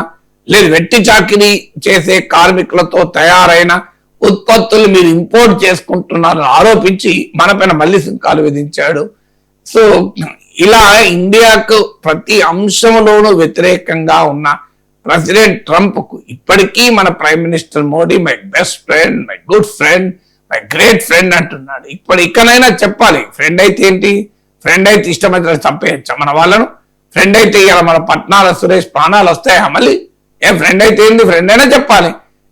లేదు వెట్టి చాకిరీ చేసే కార్మికులతో తయారైన ఉత్పత్తులు మీరు ఇంపోర్ట్ చేసుకుంటున్నారని ఆరోపించి మన పైన మళ్ళీ సుంకాలు విధించాడు. సో ఇలా ఇండియాకు ప్రతి అంశంలోనూ వ్యతిరేకంగా ఉన్న ప్రెసిడెంట్ ట్రంప్ కు ఇప్పటికీ మన prime minister Modi my best friend, my good friend, my great friend అంటున్నాడు. ఇక్కడైనా చెప్పాలి. ఫ్రెండ్ అయితే ఏంటి? ఫ్రెండ్ అయితే ఇష్టమైతే చంపేయచ్చా మన వాళ్ళను? ఫ్రెండ్ అయితే ఇలా మన పట్నాల సురేష్ ప్రాణాలు వస్తాయా మళ్ళీ? ఫ్రెండ్ అయితే ఏంటి? ఫ్రెండ్ అయినా చెప్పాలి.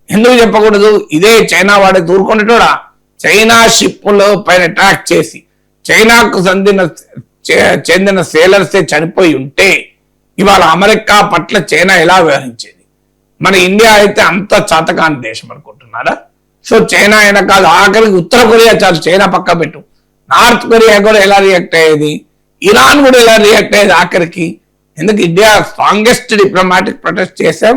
ఎందుకు చెప్పకూడదు? ఇదే చైనా వాడే దూరుకునేటోడా? చైనా షిప్పుల పైన అటాక్ చేసి చైనాకు చెందిన సేలర్సే చనిపోయి ఉంటే ఇవాళ అమెరికా పట్ల చైనా ఎలా వ్యవహరించేది? మన ఇండియా అయితే అంత చాతకాని దేశం అనుకుంటున్నారా? సో చైనా అయినా కాదు, ఆఖరికి ఉత్తర కొరియా చాలు, చైనా పక్క పెట్టు, నార్త్ కొరియా కూడా ఎలా రియాక్ట్ అయ్యేది, ఇరాన్ కూడా ఎలా రియాక్ట్ అయ్యేది ఆఖరికి. ఎందుకు ఇండియా స్ట్రాంగెస్ట్ డిప్లొమాటిక్ ప్రొటెస్ట్ చేశాం,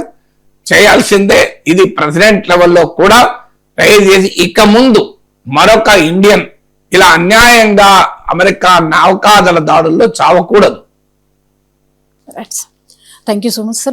చేయాల్సిందే. ఇది ప్రెసిడెంట్ లెవెల్లో కూడా రైజ్ చేసి ఇక ముందు మరొక ఇండియన్ ఇలా అన్యాయంగా అమెరికా నౌకాదళ దాడుల్లో చావకూడదు. Thank you so much sir.